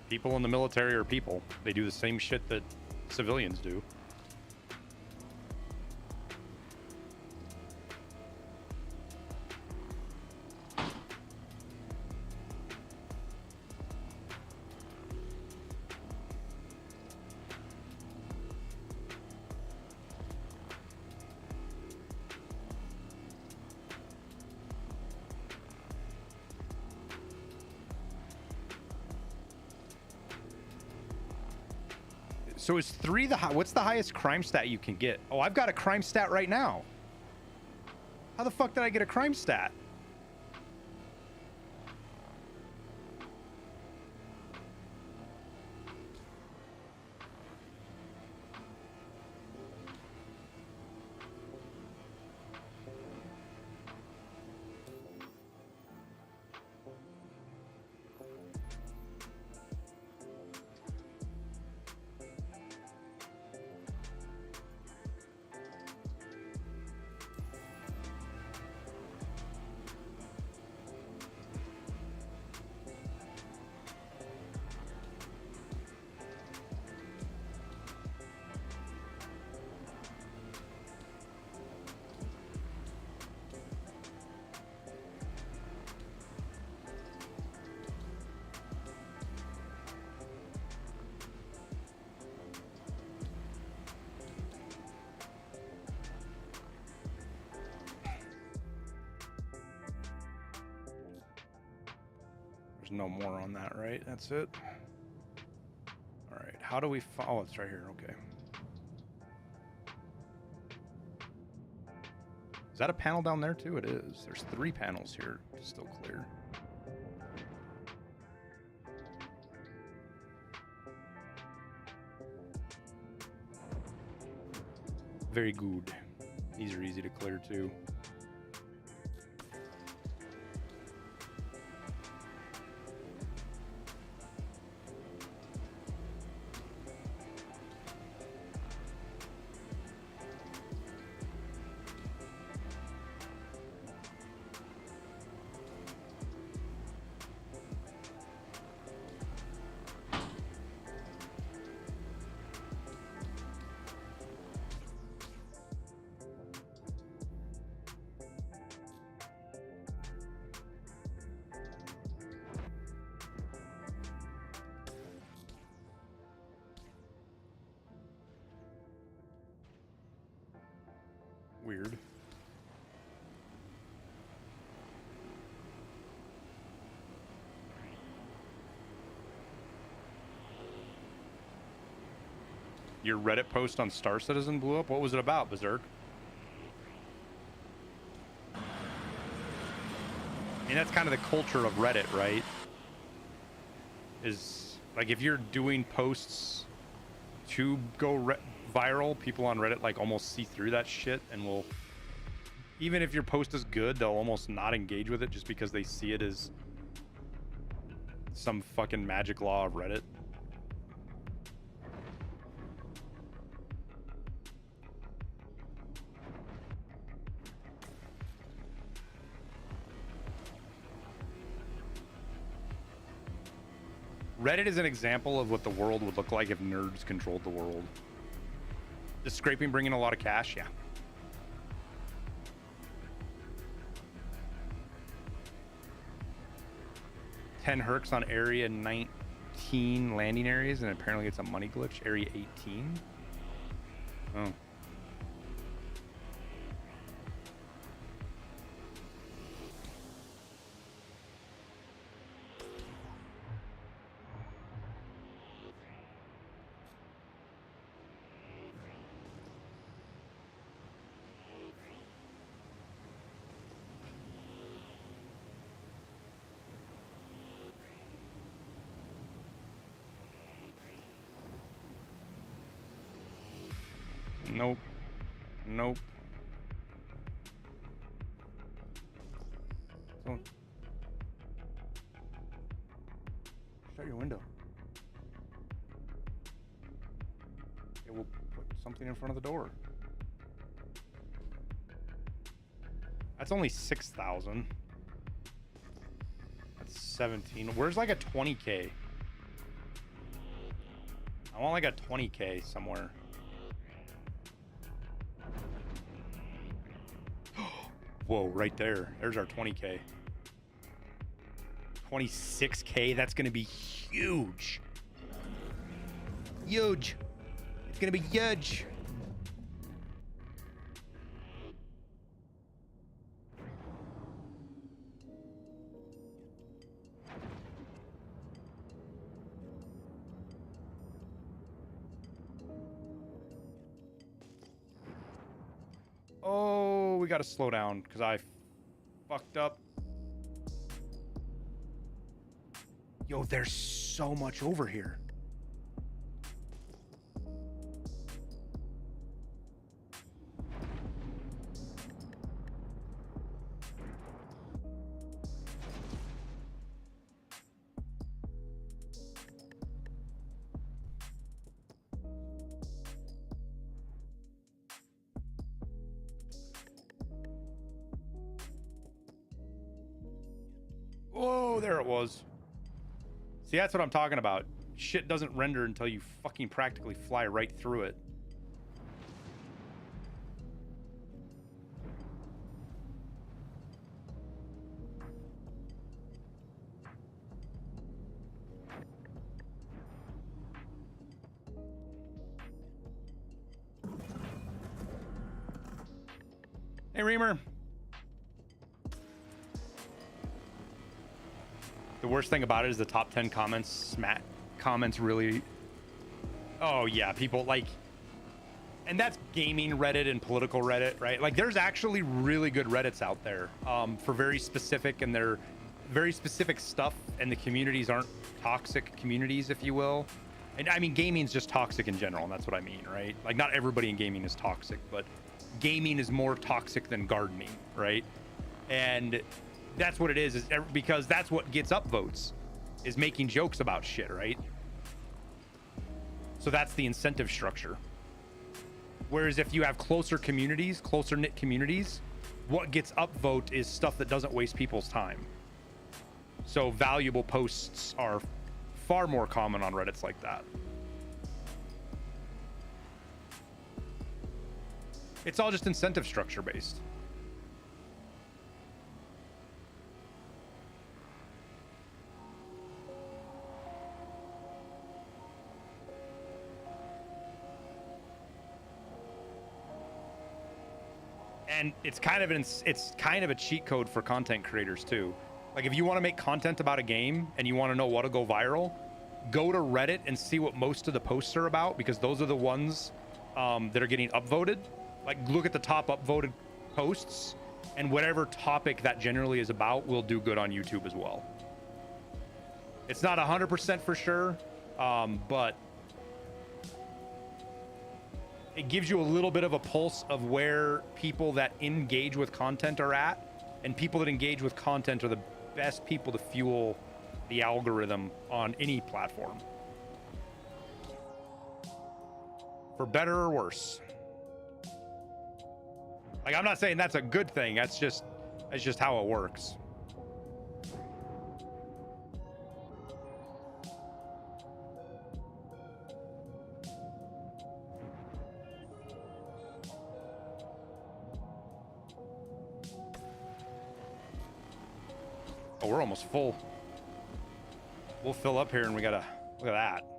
People in the military are people. They do the same shit that civilians do. So is 3 the high? What's the highest crime stat you can get? Oh, I've got a crime stat right now. How the fuck did I get a crime stat? There's no more on that, right? That's it. All right. How do we? Oh, it's right here. Okay. Is that a panel down there too? It is. There's 3 panels here. Still clear. Very good. These are easy to clear too. Weird. Your Reddit post on Star Citizen blew up? What was it about, Berserk? I mean, that's kind of the culture of Reddit, right? Is like if you're doing posts to go viral, people on Reddit like almost see through that shit and will, even if your post is good, they'll almost not engage with it just because they see it as some fucking magic law of Reddit. Reddit is an example of what the world would look like if nerds controlled the world. Is scraping bringing a lot of cash? Yeah. $10 hercs on area 19 landing areas, and apparently it's a money glitch. Area 18? Oh. Nope. Nope. So, shut your window. something in front of the door. That's only 6,000. That's 17. Where's like a 20K? I want like a 20K somewhere. Whoa, right there. There's our 20K. 26K. That's going to be huge. Huge. It's going to be huge. Oh, we got to slow down because I fucked up. Yo, there's so much over here. Whoa, there it was. See, that's what I'm talking about. Shit doesn't render until you fucking practically fly right through it. Hey, Reamer. The worst thing about it is the top 10 comments, comments really... Oh, yeah, people like... And that's gaming Reddit and political Reddit, right? Like, there's actually really good Reddits out there for very specific, and they're very specific stuff, and the communities aren't toxic communities, if you will. And I mean, gaming's just toxic in general, and that's what I mean, right? Like, not everybody in gaming is toxic, but gaming is more toxic than gardening, right? And that's what it is because that's what gets upvotes, is making jokes about shit, right? So that's the incentive structure. Whereas if you have closer communities, closer knit communities, what gets upvote is stuff that doesn't waste people's time. So valuable posts are far more common on Reddits like that. It's all just incentive structure based. And it's kind of a cheat code for content creators too. Like, if you want to make content about a game and you want to know what to go viral, go to Reddit and see what most of the posts are about, because those are the ones that are getting upvoted. Like, look at the top upvoted posts, and whatever topic that generally is about will do good on YouTube as well. It's not 100% for sure, but it gives you a little bit of a pulse of where people that engage with content are at, and people that engage with content are the best people to fuel the algorithm on any platform, for better or worse. Like, I'm not saying that's a good thing. That's just how it works. Oh, we're almost full. We'll fill up here, and we gotta look at that.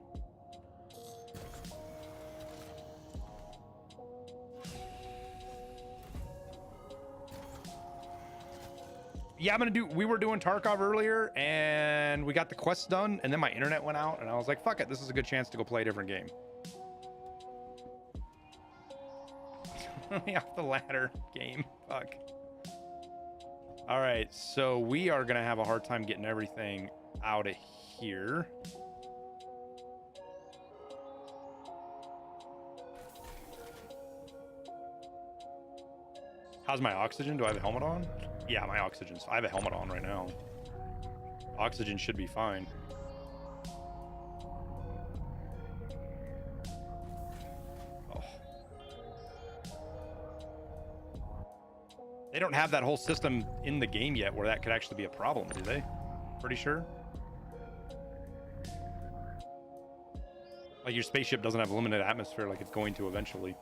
Yeah, we were doing Tarkov earlier, and we got the quest done, and then my internet went out, and I was like, fuck it, this is a good chance to go play a different game. Off the ladder game. Fuck. All right, so we are gonna have a hard time getting everything out of here. How's my oxygen? Do I have a helmet on? Yeah, my oxygen's... I have a helmet on right now. Oxygen should be fine. Oh, They don't have that whole system in the game yet where that could actually be a problem, do they? Pretty sure. Like your spaceship doesn't have limited atmosphere like it's going to eventually.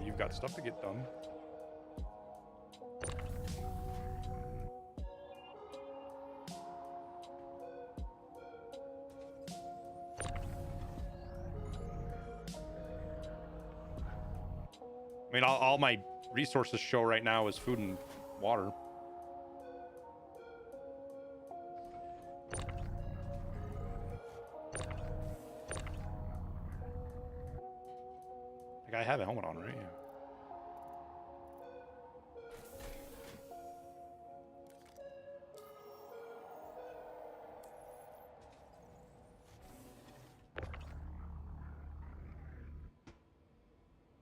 You've got stuff to get done. I mean, all my resources show right now is food and water. Like I have a helmet on, right? Yeah.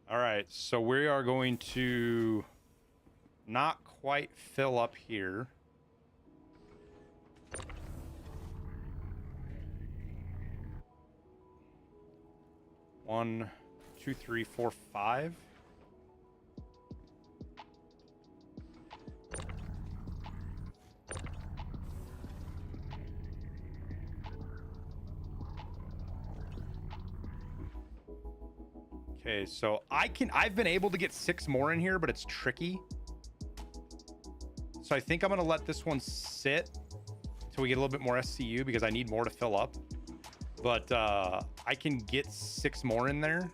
All right, so we are going to not quite fill up here. One, two, three, four, five. Okay, so I've been able to get 6 more in here, but it's tricky. So I think I'm gonna let this one sit until we get a little bit more SCU because I need more to fill up. But I can get 6 more in there.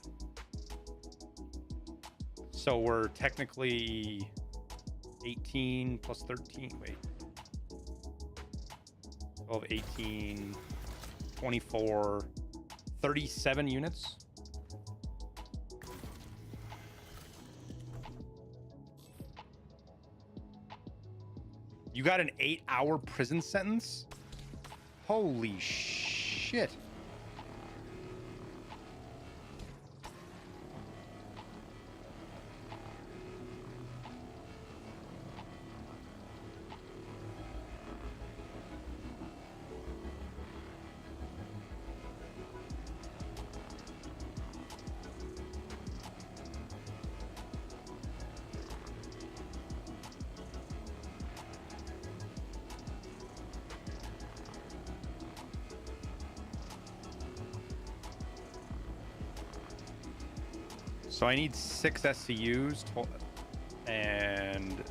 So we're technically 18 plus 13, wait. 12, 18, 24, 37 units. You got an 8-hour prison sentence? Holy shit. So I need 6 SCUs, and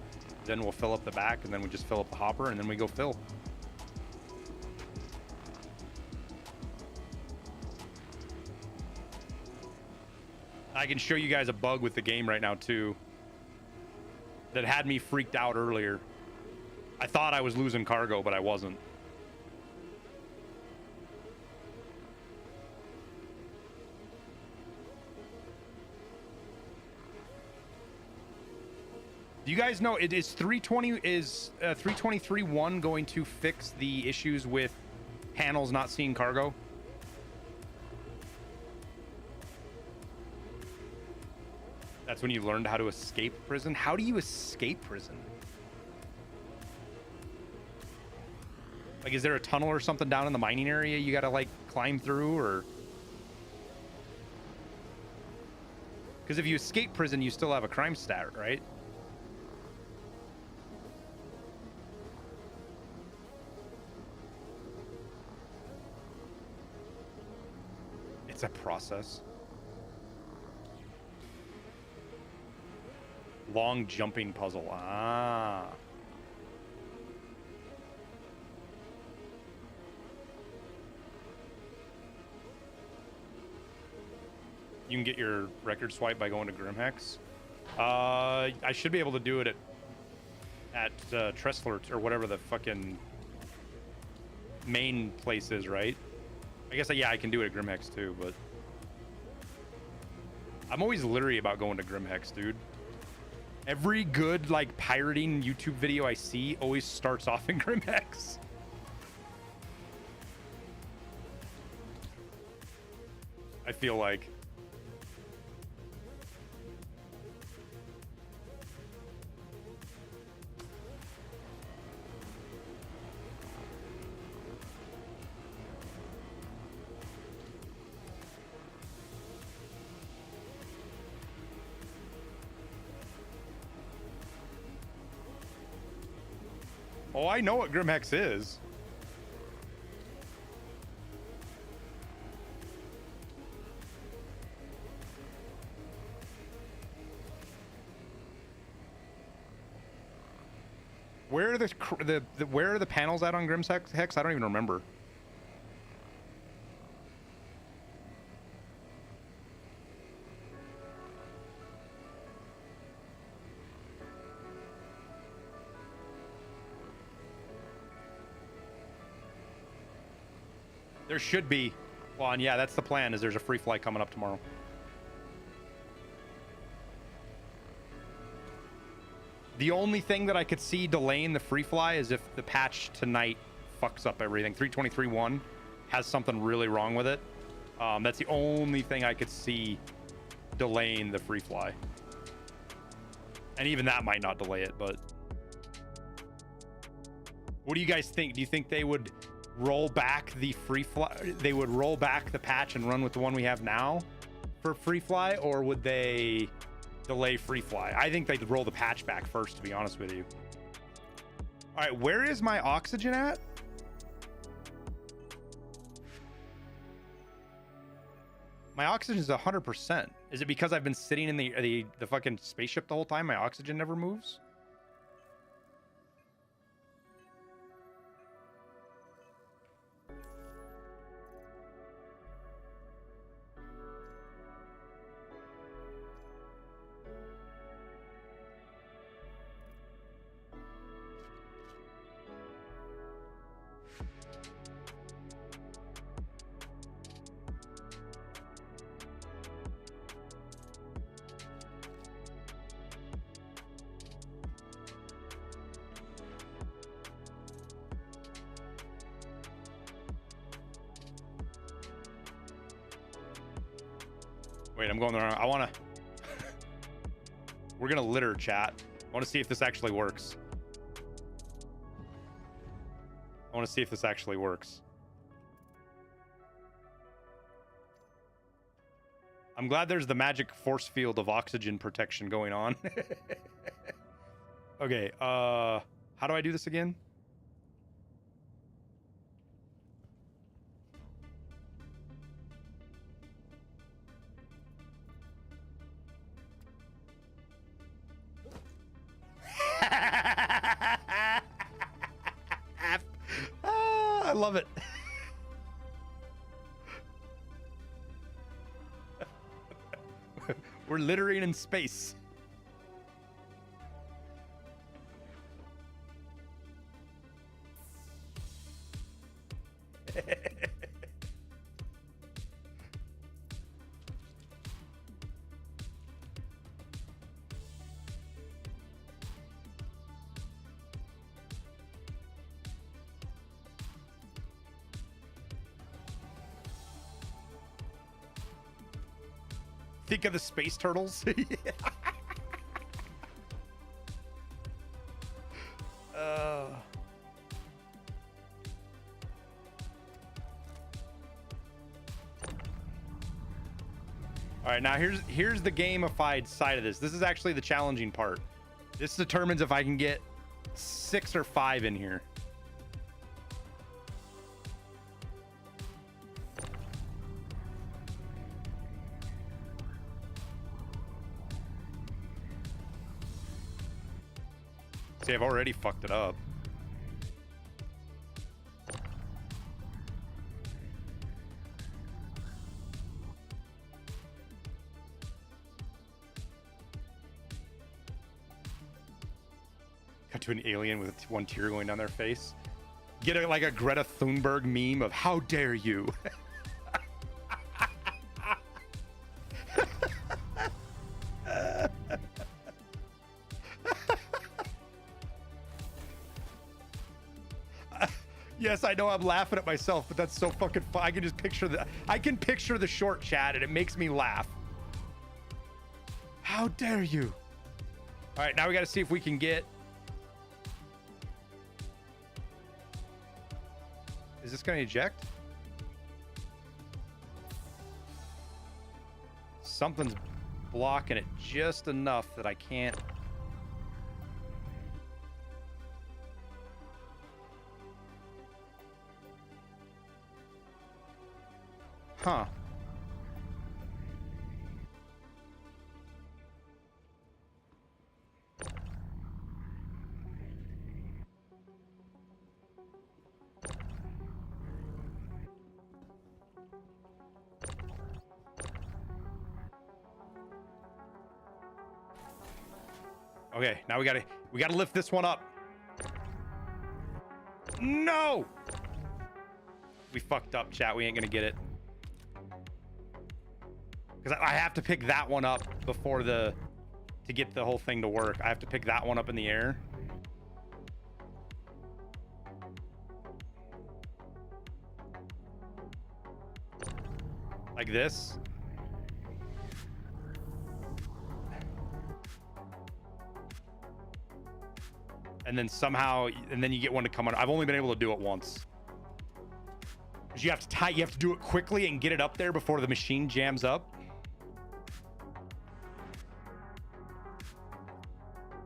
then we'll fill up the back, and then we just fill up the hopper, and then we go fill. I can show you guys a bug with the game right now, too, that had me freaked out earlier. I thought I was losing cargo, but I wasn't. Do you guys know it is 323.1 going to fix the issues with panels not seeing cargo? That's when you learned how to escape prison. How do you escape prison? Like, is there a tunnel or something down in the mining area you gotta like climb through, or? Because if you escape prison, you still have a crime stat, right? It's a process. Long jumping puzzle. Ah. You can get your record swipe by going to Grimhex. I should be able to do it at Tressler or whatever the fucking main place is, right? I guess, yeah, I can do it at Grimhex too, but I'm always leery about going to Grimhex, dude. Every good, like, pirating YouTube video I see always starts off in Grimhex. I feel like. Oh, I know what Grimhex is. Where are where are the panels at on Grimhex? I don't even remember. There should be one. Yeah, that's the plan. Is there's a free flight coming up tomorrow. The only thing that I could see delaying the free fly is if the patch tonight fucks up everything. 323.1 has something really wrong with it. That's the only thing I could see delaying the free fly. And even that might not delay it, but what do you guys think? Do you think they would roll back the free fly? They would roll back the patch and run with the one we have now for free fly, or would they delay free fly? I think they'd roll the patch back first, to be honest with you. All right, where is my oxygen at? My oxygen is 100%. Is it because I've been sitting in the fucking spaceship the whole time? My oxygen never moves? Wait, I'm going around. I want to... We're going to litter, chat. I want to see if this actually works. I want to see if this actually works. I'm glad there's the magic force field of oxygen protection going on. Okay, how do I do this again? I love it. We're littering in space. Think of the space turtles. All right, now here's the gamified side of this. This is actually the challenging part. This determines if I can get 6 or 5 in here. See, I've already fucked it up. Got to an alien with one tear going down their face. Get like a Greta Thunberg meme of "How dare you." Yes, I know I'm laughing at myself, but that's so fucking fun. I can just picture the short chat and it makes me laugh. How dare you? All right, now we got to see if we can get... Is this going to eject? Something's blocking it just enough that I can't... Huh. Okay, now we gotta lift this one up. No! We fucked up, chat. We ain't gonna get it. Because I have to pick that one up before to get the whole thing to work. I have to pick that one up in the air. Like this. And then somehow, and then you get one to come on. I've only been able to do it once. Because you have to do it quickly and get it up there before the machine jams up.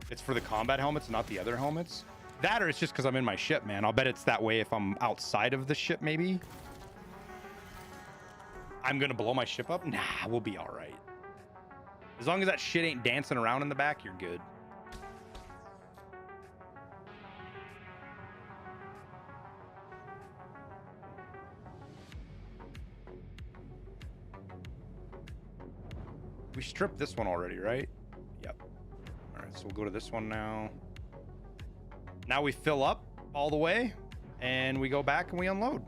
It's for the combat helmets, not the other helmets. That or it's just because I'm in my ship, man. I'll bet it's that way if I'm outside of the ship, maybe. I'm going to blow my ship up? Nah, we'll be all right. As long as that shit ain't dancing around in the back, you're good. We stripped this one already, right? Yep. All right, so we'll go to this one now. Now we fill up all the way, and we go back and we unload.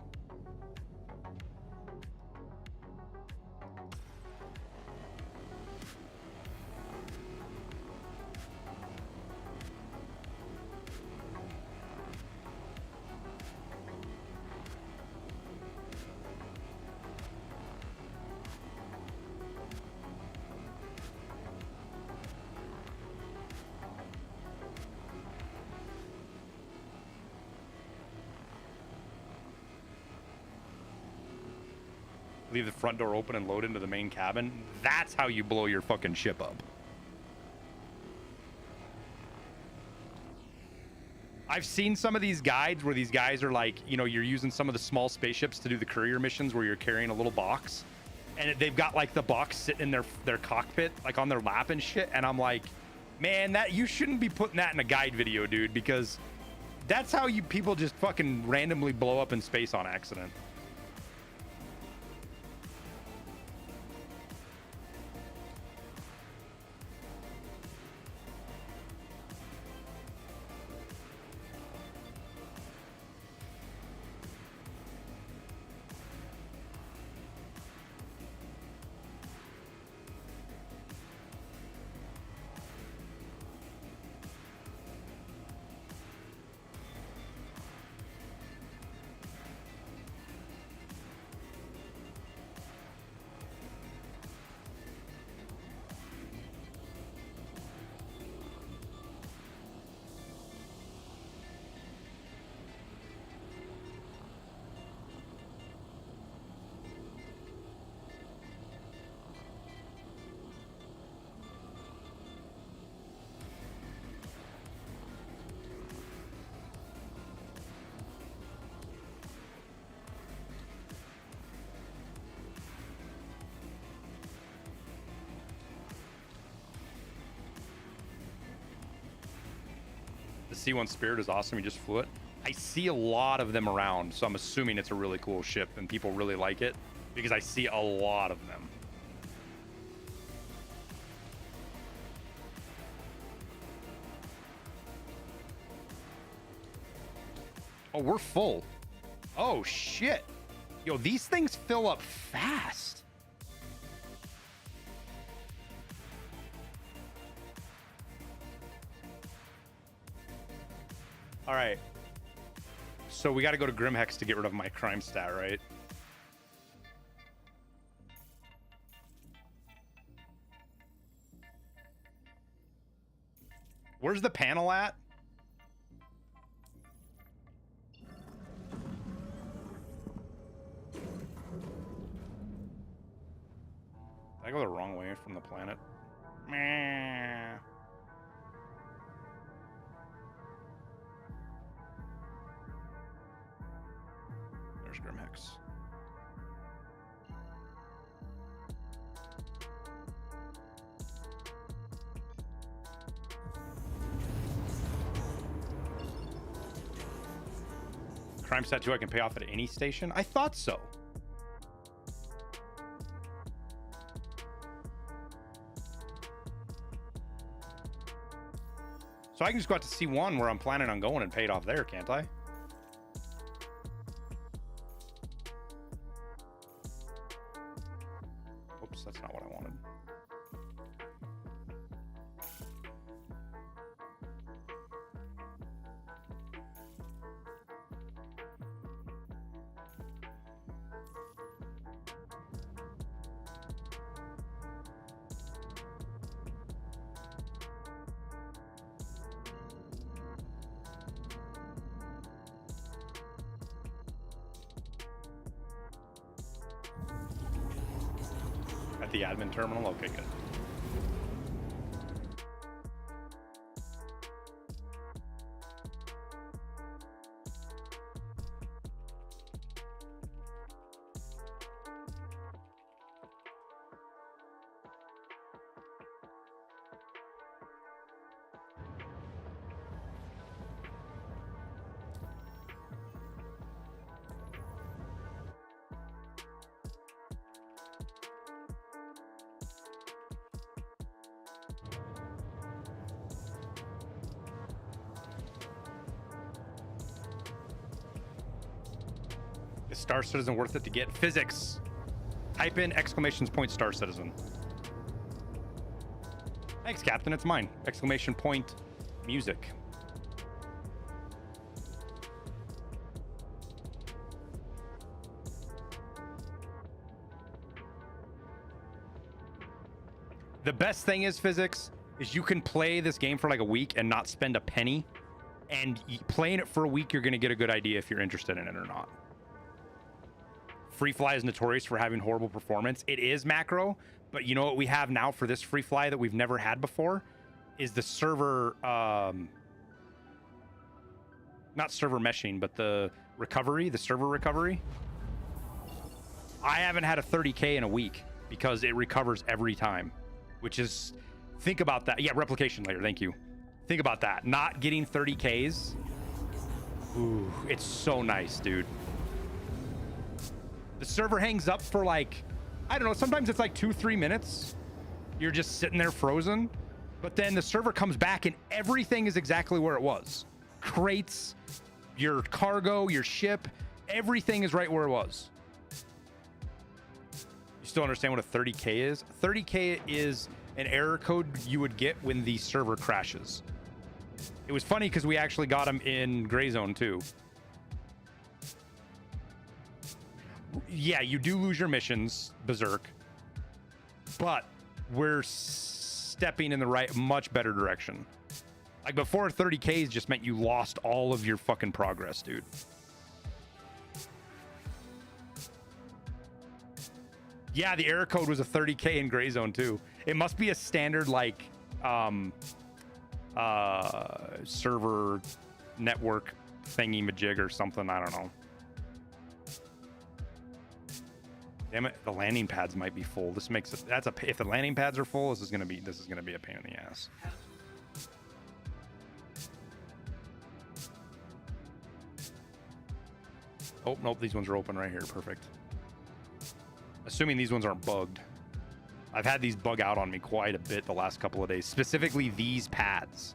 Leave the front door open and load into the main cabin. That's how you blow your fucking ship up. I've seen some of these guides where these guys are like, you know, you're using some of the small spaceships to do the courier missions where you're carrying a little box. And they've got like the box sitting in their cockpit, like on their lap and shit. And I'm like, man, that you shouldn't be putting that in a guide video, dude, because that's how you people just fucking randomly blow up in space on accident. C1 Spirit is awesome. You just flew it. I see a lot of them around, so I'm assuming it's a really cool ship and people really like it because I see a lot of them. Oh, we're full. Oh, shit. Yo, these things fill up fast. All right. So we got to go to Grimhex to get rid of my crime stat, right? Where's the panel at? Did I go the wrong way from the planet? Meh. There's Grimhex. Crime Stat 2 I can pay off at any station? I thought so. So I can just go out to C1 where I'm planning on going and pay it off there, can't I? Oops, that's not what I wanted. At the admin terminal? Okay, good. Is Star Citizen worth it to get? Physics. Type in exclamations point Star Citizen. Thanks, Captain. It's mine. Exclamation point music. The best thing is, Physics, is you can play this game for like a week and not spend a penny. And playing it for a week, you're going to get a good idea if you're interested in it or not. Free Fly is notorious for having horrible performance. It is macro, but you know what we have now for this Free Fly that we've never had before is the server, not server meshing, but the recovery, the server recovery. I haven't had a 30K in a week because it recovers every time, which is, think about that. Yeah, replication layer, thank you. Think about that. Not getting 30Ks. Ooh, it's so nice, dude. The server hangs up for like, I don't know, sometimes it's like 2-3 minutes. You're just sitting there frozen. But then the server comes back and everything is exactly where it was. Crates, your cargo, your ship, everything is right where it was. You still understand what a 30K is? 30K is an error code you would get when the server crashes. It was funny because we actually got them in Gray Zone too. Yeah, you do lose your missions, Berserk, but we're stepping in the right, much better direction. Like before, 30Ks just meant you lost all of your fucking progress, dude. Yeah, the error code was a 30K in Gray Zone too. It must be a standard like server network thingy majig or something. I don't know. Damn it, the landing pads might be full. This makes it, that's a, if the landing pads are full, this is gonna be a pain in the ass. Oh, nope, these ones are open right here. Perfect. Assuming these ones aren't bugged. I've had these bug out on me quite a bit the last couple of days, specifically these pads.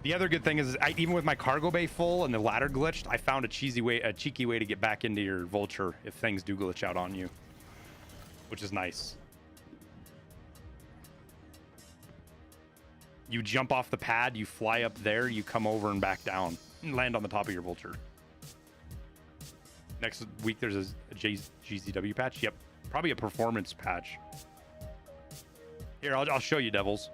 The other good thing is, even with my cargo bay full and the ladder glitched, I found a cheeky way to get back into your vulture if things do glitch out on you, which is nice. You jump off the pad, you fly up there, you come over and back down and land on the top of your vulture. Next week there's a GZW patch. Yep, probably a performance patch. Here, I'll show you, devils.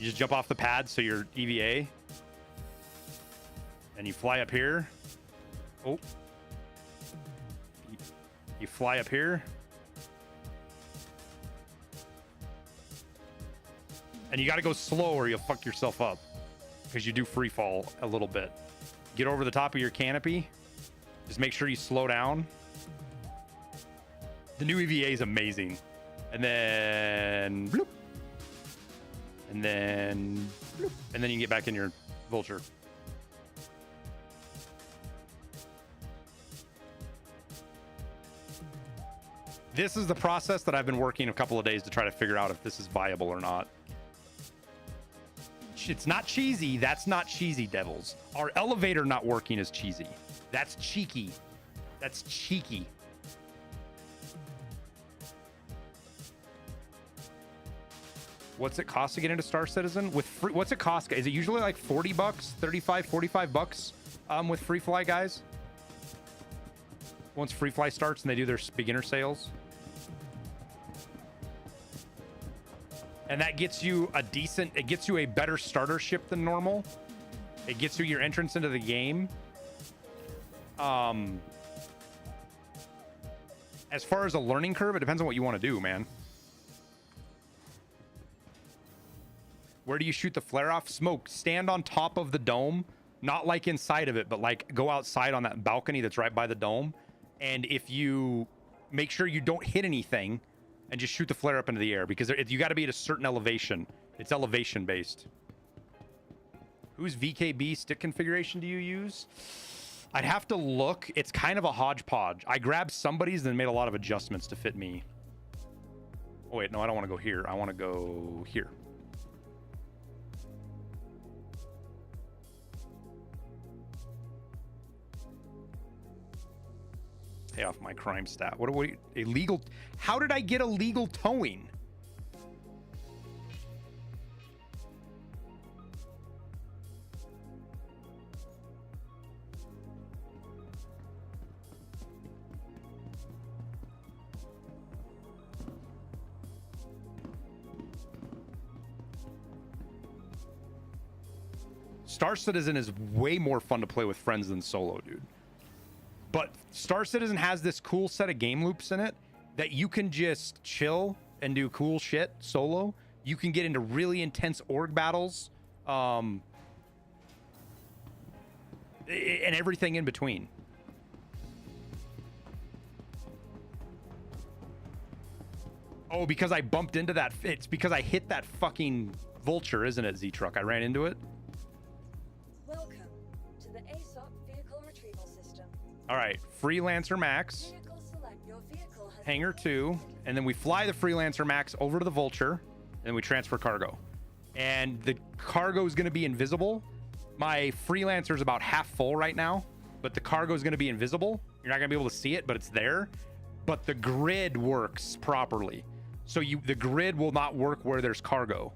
You just jump off the pad, so you're EVA. And you fly up here. Oh. You fly up here. And you got to go slow or you'll fuck yourself up. Because you do free fall a little bit. Get over the top of your canopy. Just make sure you slow down. The new EVA is amazing. And then... bloop. And then... bloop. And then you can get back in your vulture. This is the process that I've been working a couple of days to try to figure out if this is viable or not. It's not cheesy. That's not cheesy, devils. Our elevator not working is cheesy. That's cheeky. That's cheeky. What's it cost to get into Star Citizen? With free, what's it cost? Is it usually like 40 bucks, 35, 45 bucks with free fly guys? Once free fly starts and they do their beginner sales. And that gets you a decent, it gets you a better starter ship than normal. It gets you your entrance into the game. As far as a learning curve, it depends on what you want to do, man. Where do you shoot the flare off? Smoke, stand on top of the dome. Not like inside of it, but like go outside on that balcony that's right by the dome. And if you make sure you don't hit anything and just shoot the flare up into the air, because you got to be at a certain elevation. It's elevation based. Whose VKB stick configuration do you use? I'd have to look. It's kind of a hodgepodge. I grabbed somebody's and made a lot of adjustments to fit me. Oh, wait, no, I don't want to go here. I want to go here. Pay off my crime stat. What are we illegal? How did I get illegal towing? Star Citizen is way more fun to play with friends than solo, dude. But Star Citizen has this cool set of game loops in it that you can just chill and do cool shit solo. You can get into really intense org battles, and everything in between. Oh, because I bumped into that. It's because I hit that fucking vulture, isn't it, Z-Truck? I ran into it. Welcome to the ASUS vehicle retrieval system. All right, Freelancer Max, Vehicle select. Your vehicle has Hangar 2, and then we fly the Freelancer Max over to the Vulture, and then we transfer cargo. And the cargo is going to be invisible. My Freelancer is about half full right now, but the cargo is going to be invisible. You're not going to be able to see it, but it's there. But the grid works properly. So the grid will not work where there's cargo.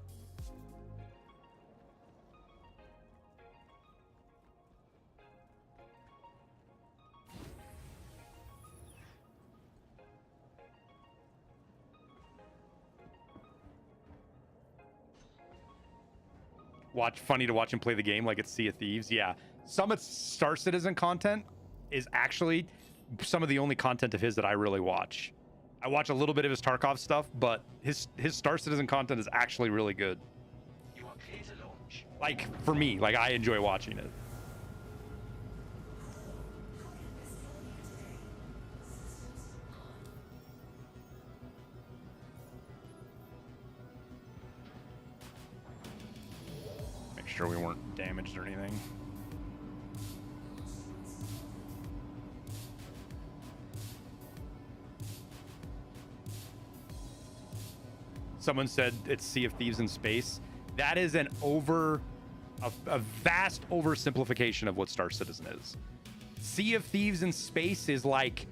Funny to watch him play the game like it's Sea of Thieves. Yeah, some of Star Citizen content is actually some of the only content of his that I really watch. I watch a little bit of his Tarkov stuff, but his Star Citizen content is actually really good. You are clear to launch. Like, for me, like, I enjoy watching it. Make sure we weren't damaged or anything. Someone said it's Sea of Thieves in space. That is a vast oversimplification of what Star Citizen is. Sea of Thieves in space is like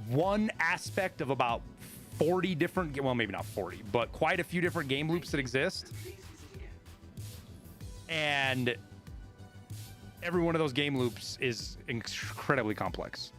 one aspect of about 40 different, well, maybe not 40, but quite a few different game loops that exist. And every one of those game loops is incredibly complex.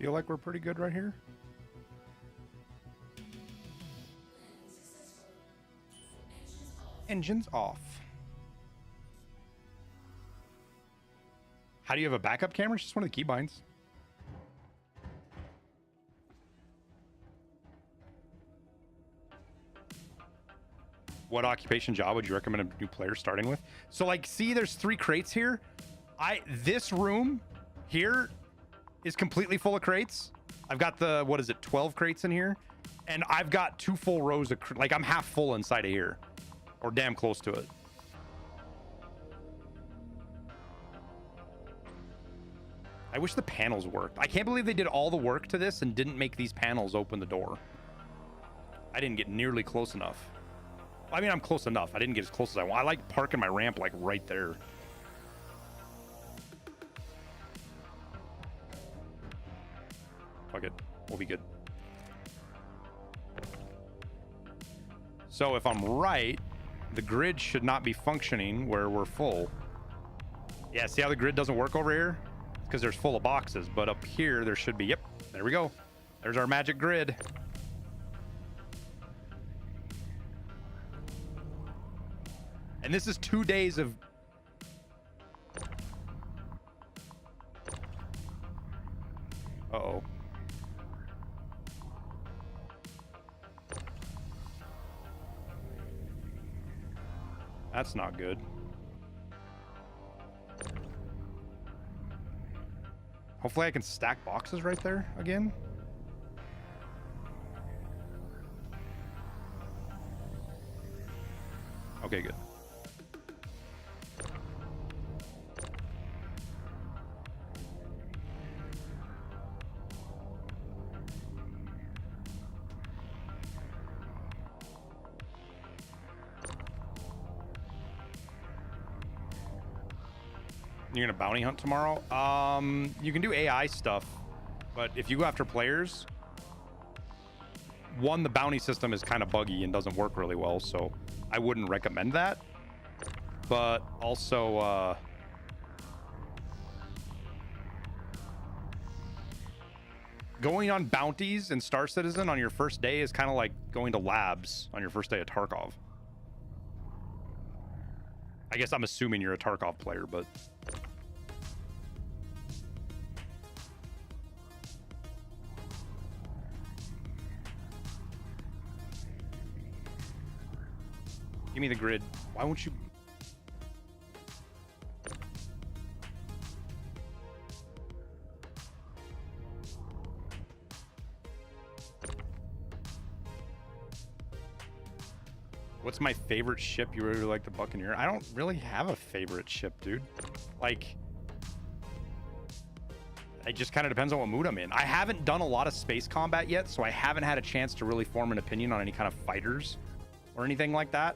Feel like we're pretty good right here. Engines off. How do you have a backup camera? It's just one of the keybinds. What occupation job would you recommend a new player starting with? So like, see, there's 3 crates here. This room here is completely full of crates. I've got the, what is it, 12 crates in here, and I've got 2 full rows of, like, I'm half full inside of here, or damn close to it. I wish the panels worked. I can't believe they did all the work to this and didn't make these panels open the door. I didn't get nearly close enough. I mean, I'm close enough. I didn't get as close as I want. I like parking my ramp like right there. Fuck it. We'll be good. So if I'm right, the grid should not be functioning where we're full. Yeah, see how the grid doesn't work over here? Because there's full of boxes, but up here there should be. Yep, there we go. There's our magic grid. And this is 2 days of... Uh-oh. That's not good. Hopefully I can stack boxes right there again. Okay, good. You're gonna bounty hunt tomorrow? You can do AI stuff, but if you go after players, one, the bounty system is kind of buggy and doesn't work really well, so I wouldn't recommend that. But also, going on bounties in Star Citizen on your first day is kind of like going to labs on your first day at Tarkov. I guess I'm assuming you're a Tarkov player, but... Give me the grid. Why won't you... What's my favorite ship? You really like the Buccaneer? I don't really have a favorite ship, dude. Like, it just kind of depends on what mood I'm in. I haven't done a lot of space combat yet, so I haven't had a chance to really form an opinion on any kind of fighters or anything like that.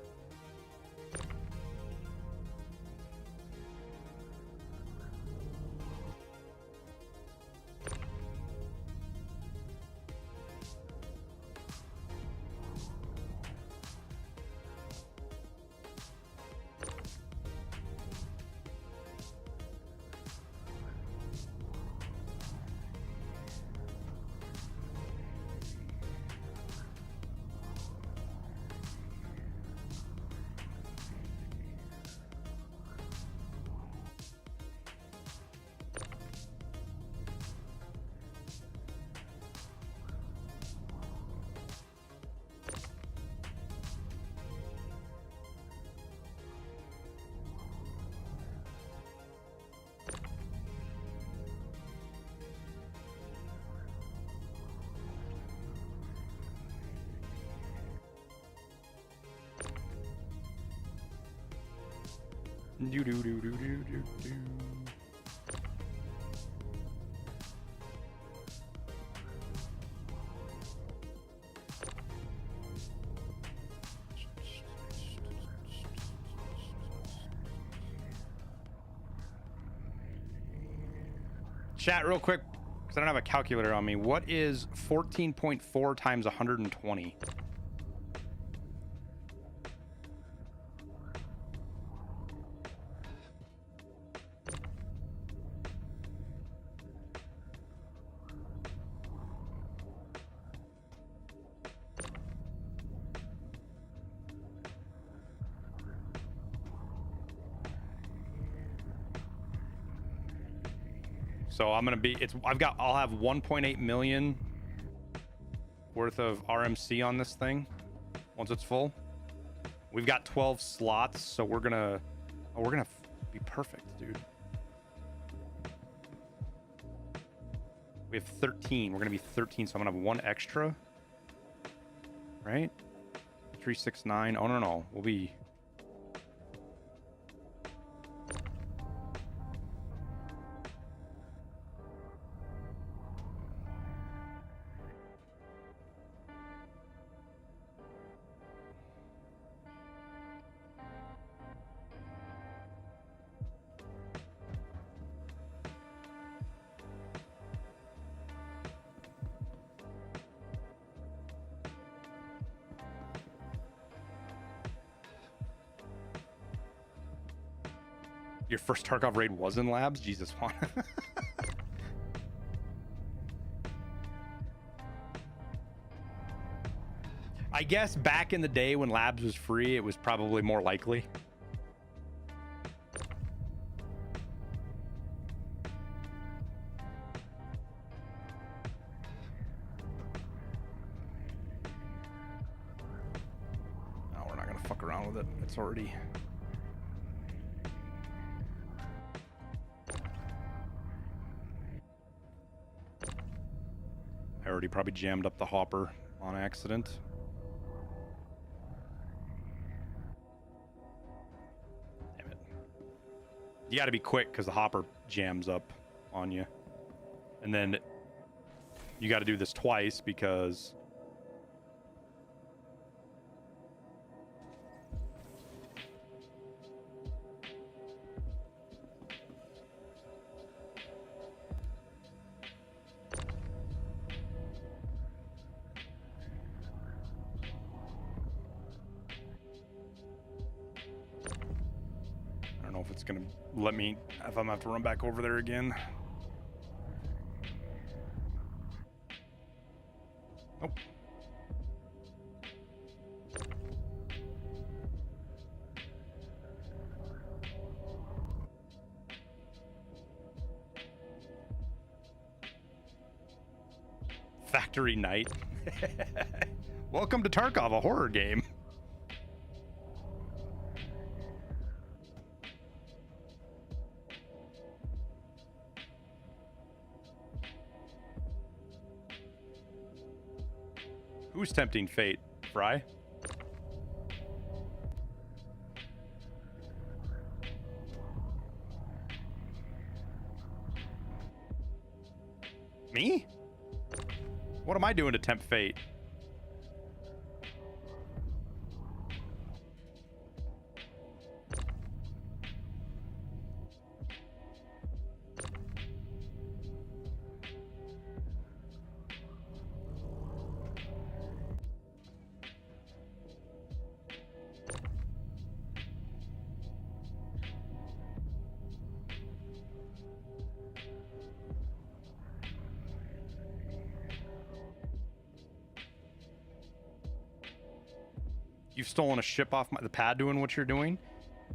Do do do do do do do. Chat real quick, because I don't have a calculator on me. What is 14.4 times 120? So I'm gonna be. I'll have 1.8 million worth of RMC on this thing once it's full. We've got 12 slots, so we're gonna be perfect, dude. We have 13. We're gonna be 13, so I'm gonna have one extra. Right? 369. Oh no, we'll be. Your first Tarkov raid was in labs? Jesus, Juan. I guess back in the day when labs was free, it was probably more likely. No, we're not gonna fuck around with it. It's already... I already probably jammed up the hopper on accident. Damn it. You gotta be quick because the hopper jams up on you. And then you gotta do this twice because... I don't know if it's gonna let me, if I'm gonna have to run back over there again. Nope. Factory Night. Welcome to Tarkov, a horror game. Who's tempting fate? Fry? Me? What am I doing to tempt fate? You've stolen a ship off the pad doing what you're doing?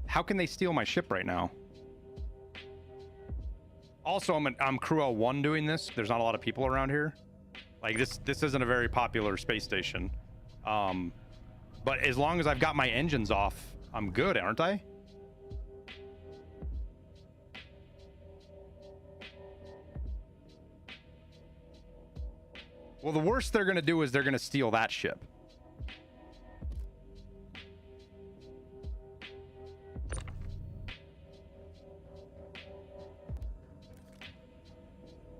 How can they steal my ship right now? Also, I'm crew L1 doing this. There's not a lot of people around here. Like, this isn't a very popular space station. But as long as I've got my engines off, I'm good, aren't I? Well, the worst they're going to do is they're going to steal that ship.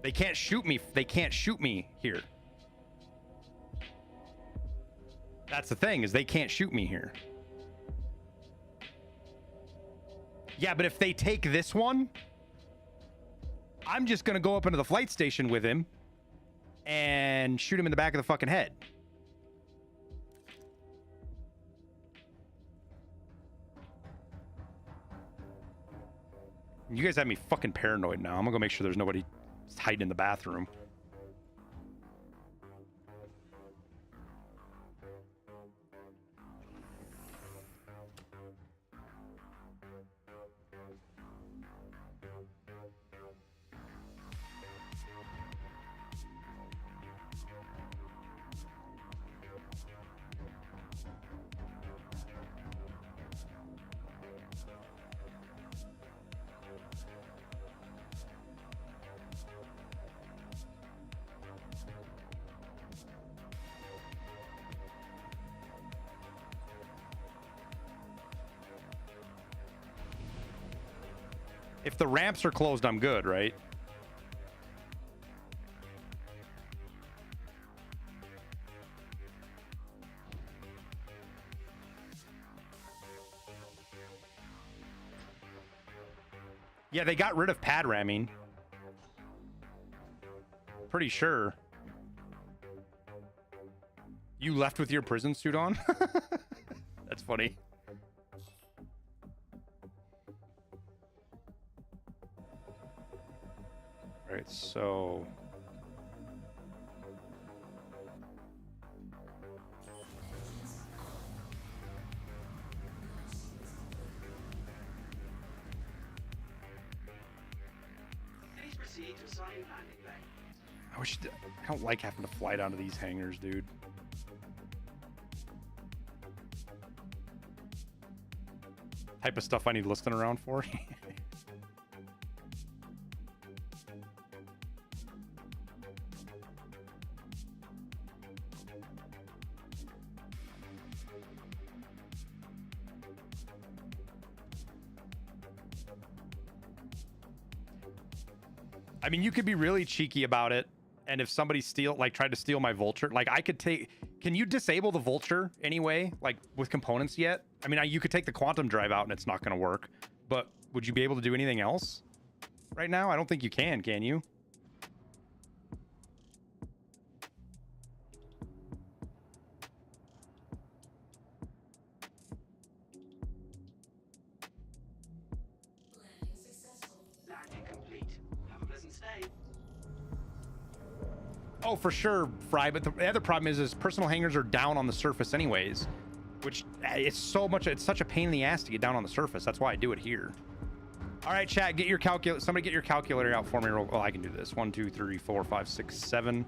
They can't shoot me. They can't shoot me here. That's the thing, is they can't shoot me here. Yeah, but if they take this one, I'm just going to go up into the flight station with him and shoot him in the back of the fucking head. You guys have me fucking paranoid now. I'm going to go make sure there's nobody hiding in the bathroom. If the ramps are closed, I'm good, right? Yeah, they got rid of pad ramming. Pretty sure. You left with your prison suit on? That's funny. All right, so... Please proceed to assigned landing bay. I don't like having to fly down to these hangars, dude. Type of stuff I need listing around for. I mean, you could be really cheeky about it, and if somebody tried to steal my vulture, like I could take. Can you disable the vulture anyway, like with components yet? I mean, you could take the quantum drive out and it's not going to work, but would you be able to do anything else right now? I don't think you can you? Landing successful. Landing complete. Have a pleasant stay. Oh, for sure, Fry. But the other problem is personal hangars are down on the surface anyways, which it's such a pain in the ass to get down on the surface. That's why I do it here. All right, chat, get your somebody get your calculator out for me. Oh, I can do this. 1, 2, 3, 4, 5, 6, 7.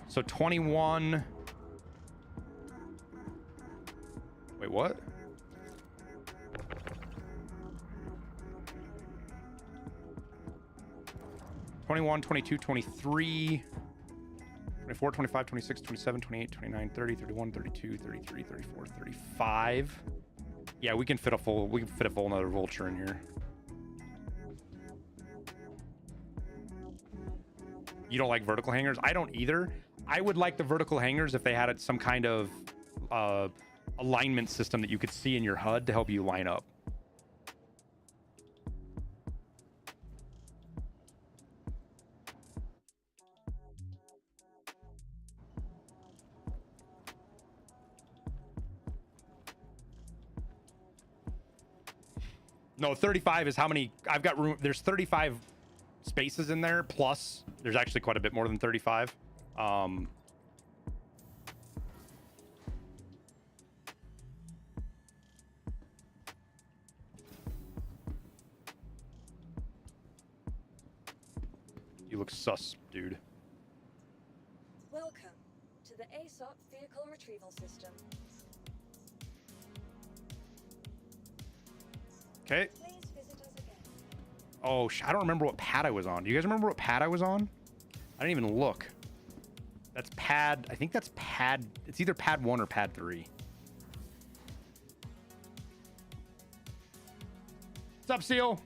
So 21. Wait, what? $21, $22, $23. 24, 25, 26, 27, 28, 29, 30, 31, 32, 33, 34, 35. Yeah, we can fit a full another vulture in here. You don't like vertical hangers? I don't either. I would like the vertical hangers if they had some kind of alignment system that you could see in your HUD to help you line up. No, 35 is how many I've got room. There's 35 spaces in there, plus there's actually quite a bit more than 35. You look sus, dude. Welcome to the ASUS vehicle retrieval system. Okay. Please visit us again. Oh, I don't remember what pad I was on. Do you guys remember what pad I was on? I didn't even look. That's pad. I think that's pad. It's either pad 1 or pad 3. What's up, Seal?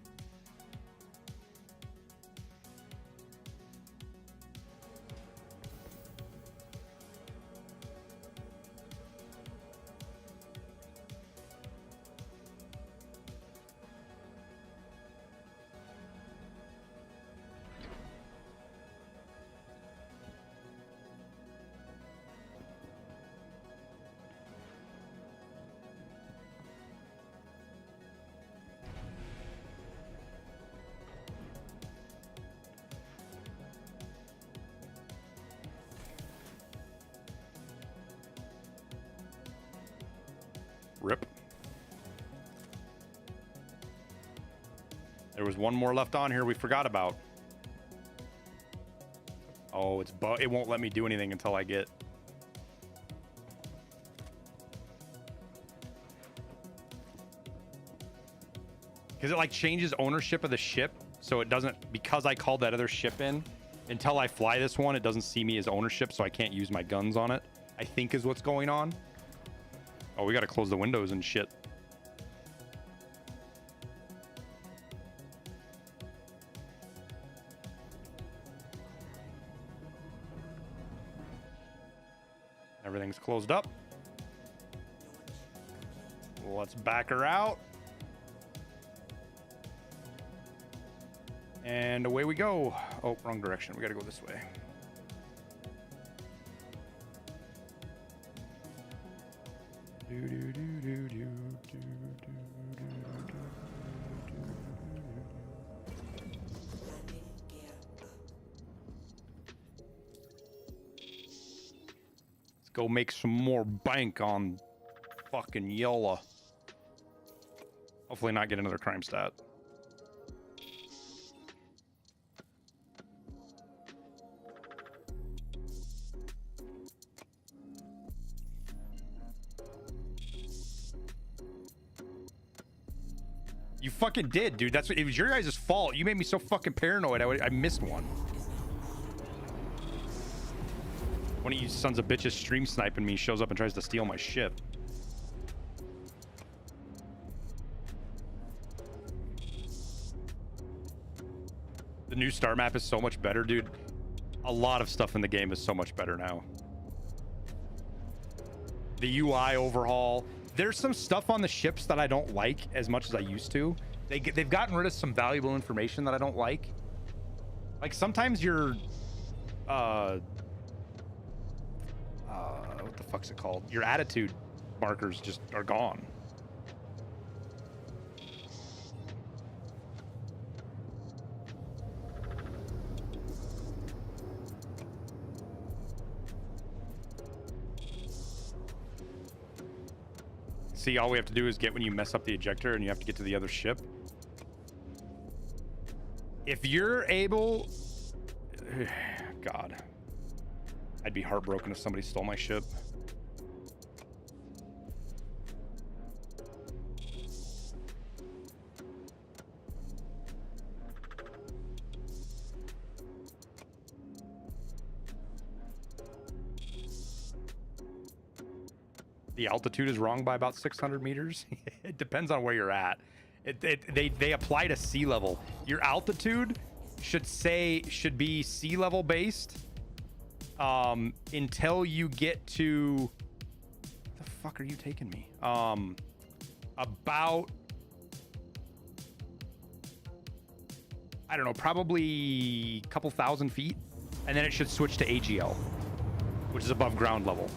Rip. There was one more left on here we forgot about. Oh, it won't let me do anything until I get... Because it like changes ownership of the ship, so it doesn't, because I called that other ship in, until I fly this one, it doesn't see me as ownership, so I can't use my guns on it, I think is what's going on. Oh, we gotta close the windows and shit. closed up. Let's back her out. And away we go. Oh, wrong direction. We got to go this way. Let's go make some more bank on fucking Yola. Hopefully not get another crime stat. You fucking did, dude. That's what, it was your guys' fault. You made me so fucking paranoid. I missed one. One of you sons of bitches stream sniping me shows up and tries to steal my shit. The new star map is so much better, dude. A lot of stuff in the game is so much better now. The UI overhaul. There's some stuff on the ships that I don't like as much as I used to. They've gotten rid of some valuable information that I don't like. Like sometimes your what the fuck's it called? Your attitude markers just are gone. See, all we have to do is get when you mess up the ejector and you have to get to the other ship. If you're able... God. I'd be heartbroken if somebody stole my ship. The altitude is wrong by about 600 meters. It depends on where you're at. They apply to sea level. Your altitude should be sea level based until you get to... Where the fuck are you taking me? About... I don't know, probably a couple thousand feet. And then it should switch to AGL, which is above ground level.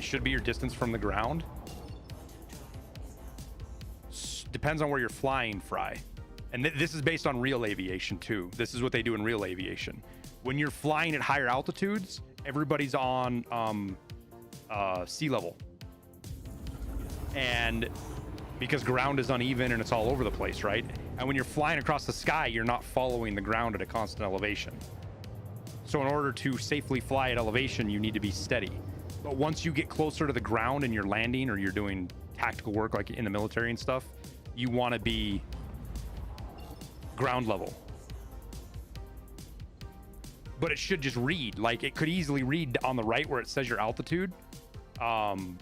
Should be your distance from the ground. Depends on where you're flying, Fry. And this is based on real aviation too. This is what they do in real aviation. When you're flying at higher altitudes, everybody's on sea level. And because ground is uneven and it's all over the place, right? And when you're flying across the sky, you're not following the ground at a constant elevation. So in order to safely fly at elevation, you need to be steady. But once you get closer to the ground and you're landing or you're doing tactical work like in the military and stuff, you want to be ground level. But it should just read. Like it could easily read on the right where it says your altitude, ASL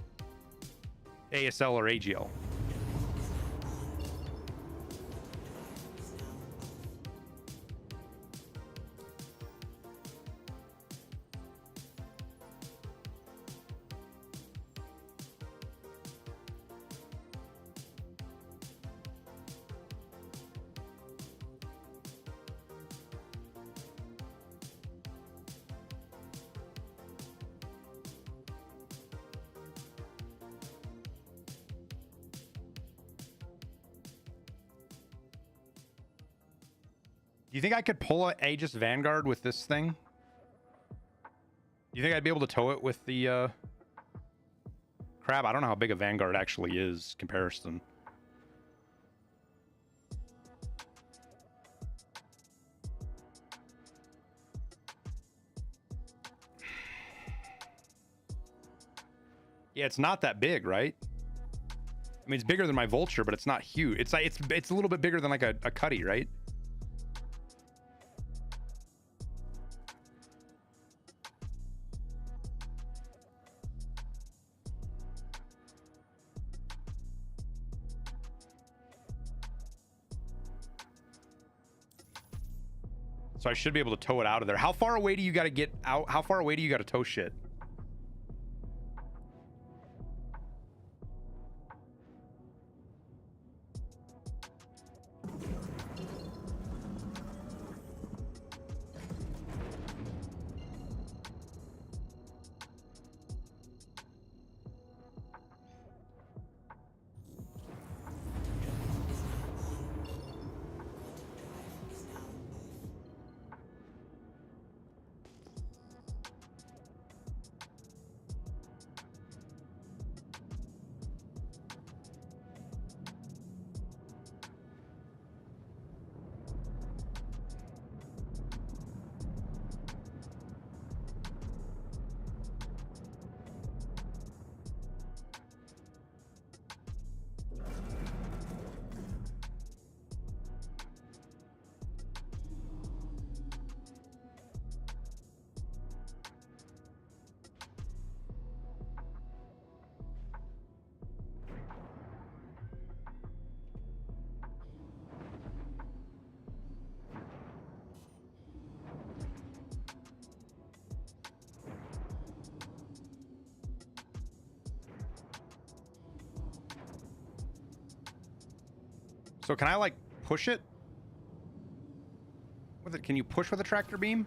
or AGL. Do you think I could pull a Aegis Vanguard with this thing? Do you think I'd be able to tow it with the crab? I don't know how big a Vanguard actually is comparison. Yeah, it's not that big, right? I mean, it's bigger than my Vulture, but it's not huge. It's like it's a little bit bigger than like a Cuddy, right? So I should be able to tow it out of there. How far away do you got to get out? How far away do you got to tow shit? So can I like push it? With it, can you push with a tractor beam?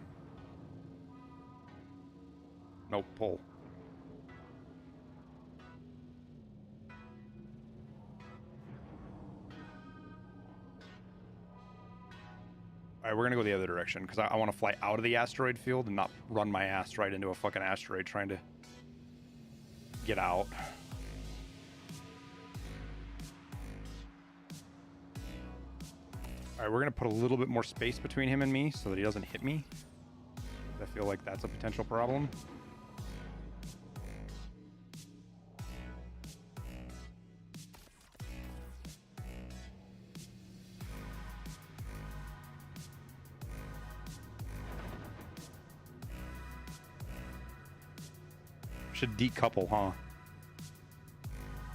No, pull. All right, we're gonna go the other direction because I want to fly out of the asteroid field and not run my ass right into a fucking asteroid trying to get out. All right, we're gonna put a little bit more space between him and me so that he doesn't hit me. I feel like that's a potential problem. Should decouple, huh?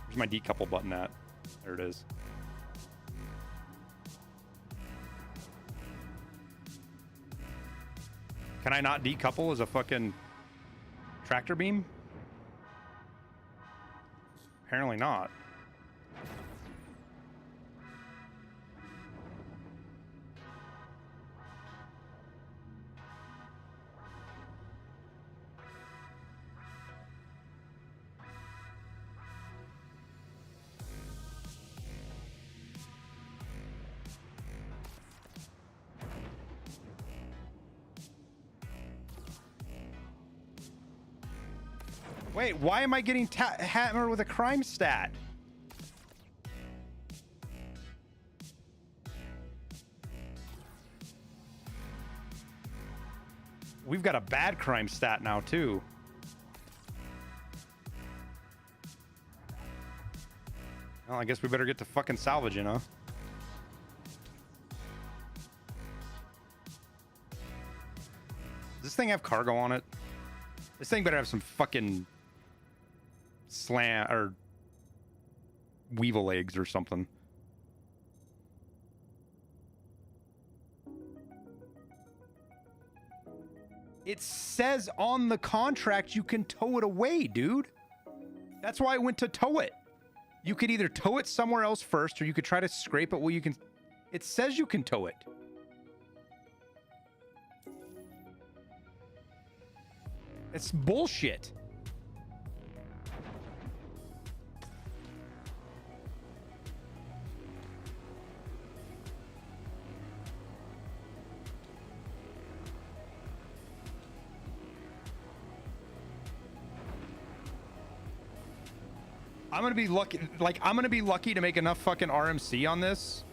Where's my decouple button at? There it is. Can I not decouple as a fucking tractor beam? Apparently not. Wait, why am I getting hammered with a crime stat? We've got a bad crime stat now, too. Well, I guess we better get to fucking salvaging, huh? Does this thing have cargo on it? This thing better have some fucking slam or weevil eggs or something. It says on the contract you can tow it away, dude. That's why I went to tow it. You could either tow it somewhere else first or you could try to scrape it where you can. It says you can tow it. It's bullshit. I'm gonna be lucky. Like, I'm gonna be lucky to make enough fucking RMC on this.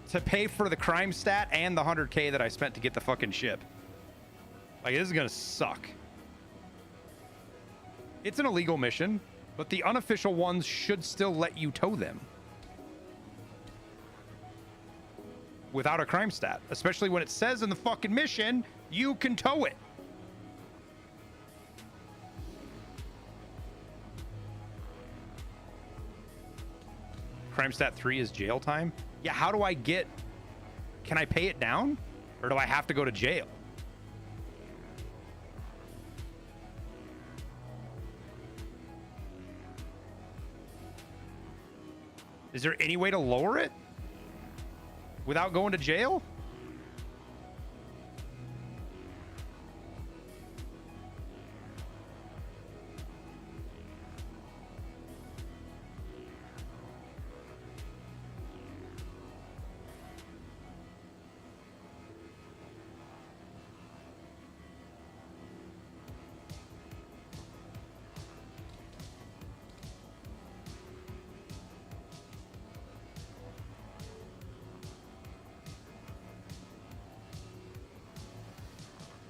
To pay for the crime stat and the 100K that I spent to get the fucking ship. Like, this is gonna suck. It's an illegal mission, but the unofficial ones should still let you tow them. Without a crime stat. Especially when it says in the fucking mission, you can tow it. crime stat 3 is jail time. Yeah, how do I get... Can I pay it down? Or do I have to go to jail? Is there any way to lower it without going to jail?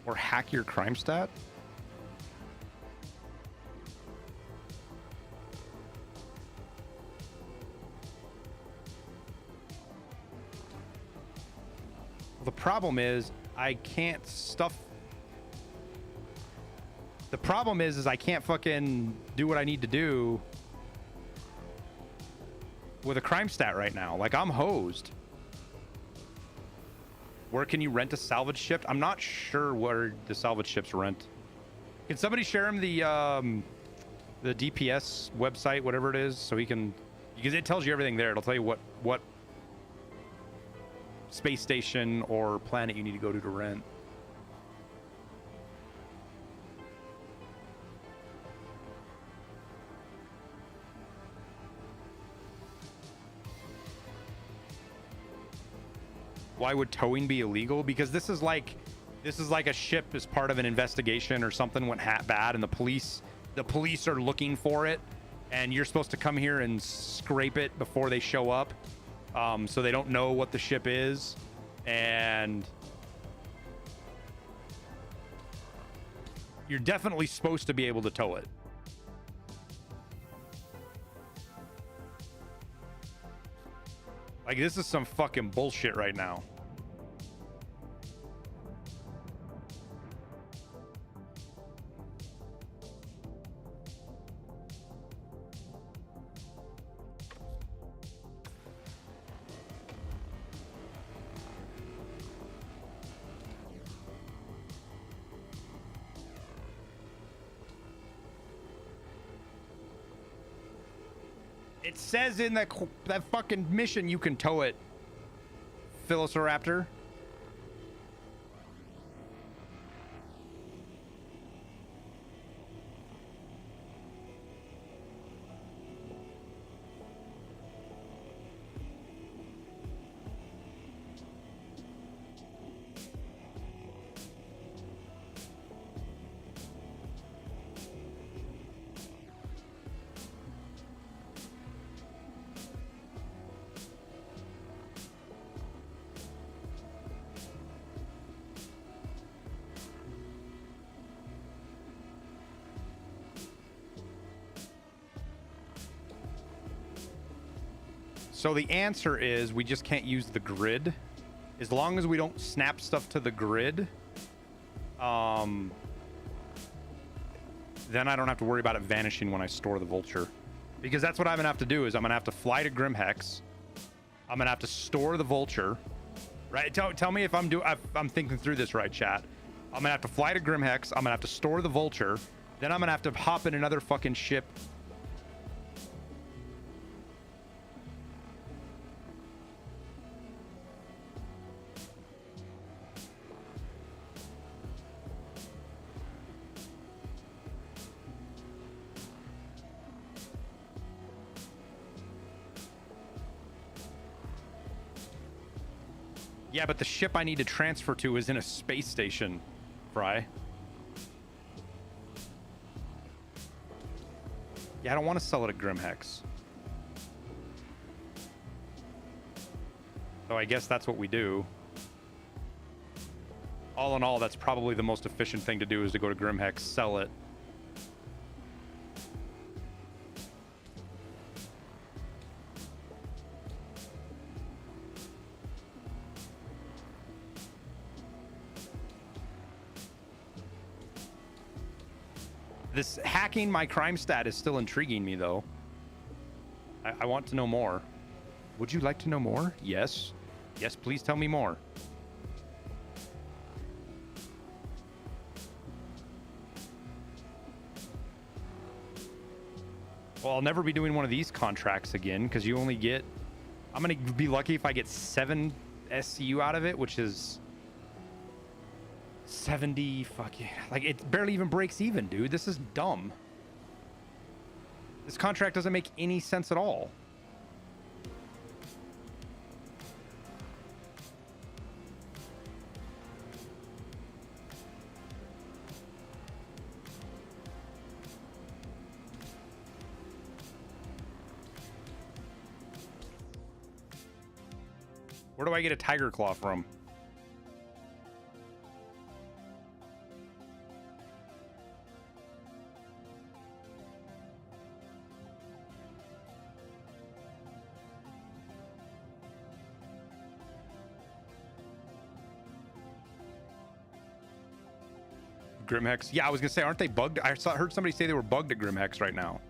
Or hack your crime stat? Well, the problem is I can't stuff. The problem is I can't fucking do what I need to do with a crime stat right now. Like, I'm hosed. Where can you rent a salvage ship? I'm not sure where the salvage ships rent. Can somebody share him the DPS website, whatever it is, so he can, because it tells you everything there. It'll tell you what space station or planet you need to go to rent. Why would towing be illegal? Because this is like a ship as part of an investigation or something went bad, and the police are looking for it, and you're supposed to come here and scrape it before they show up, so they don't know what the ship is, and you're definitely supposed to be able to tow it. Like, this is some fucking bullshit right now. It says in that fucking mission you can tow it, Velociraptor. So the answer is we just can't use the grid. As long as we don't snap stuff to the grid, then I don't have to worry about it vanishing when I store the vulture. Because that's what I'm gonna have to do, is I'm gonna have to fly to Grimhex. I'm gonna have to store the vulture. Right? Tell me if I'm thinking through this right, chat. I'm gonna have to fly to Grimhex. I'm gonna have to store the vulture. Then I'm gonna have to hop in another fucking ship. Yeah, but the ship I need to transfer to is in a space station, Fry. Yeah, I don't want to sell it at Grimhex. So I guess that's what we do. All in all, that's probably the most efficient thing to do, is to go to Grimhex, sell it. This hacking my crime stat is still intriguing me, though. I want to know more. Would you like to know more? Yes. Yes, please tell me more. Well, I'll never be doing one of these contracts again because you only get... I'm going to be lucky if I get 7 SCU out of it, which is 70 fucking... Like, it barely even breaks even, dude. This is dumb. This contract doesn't make any sense at all. Where do I get a tiger claw from? Grimhex. Yeah, I was gonna say, aren't they bugged? Heard somebody say they were bugged at Grimhex right now.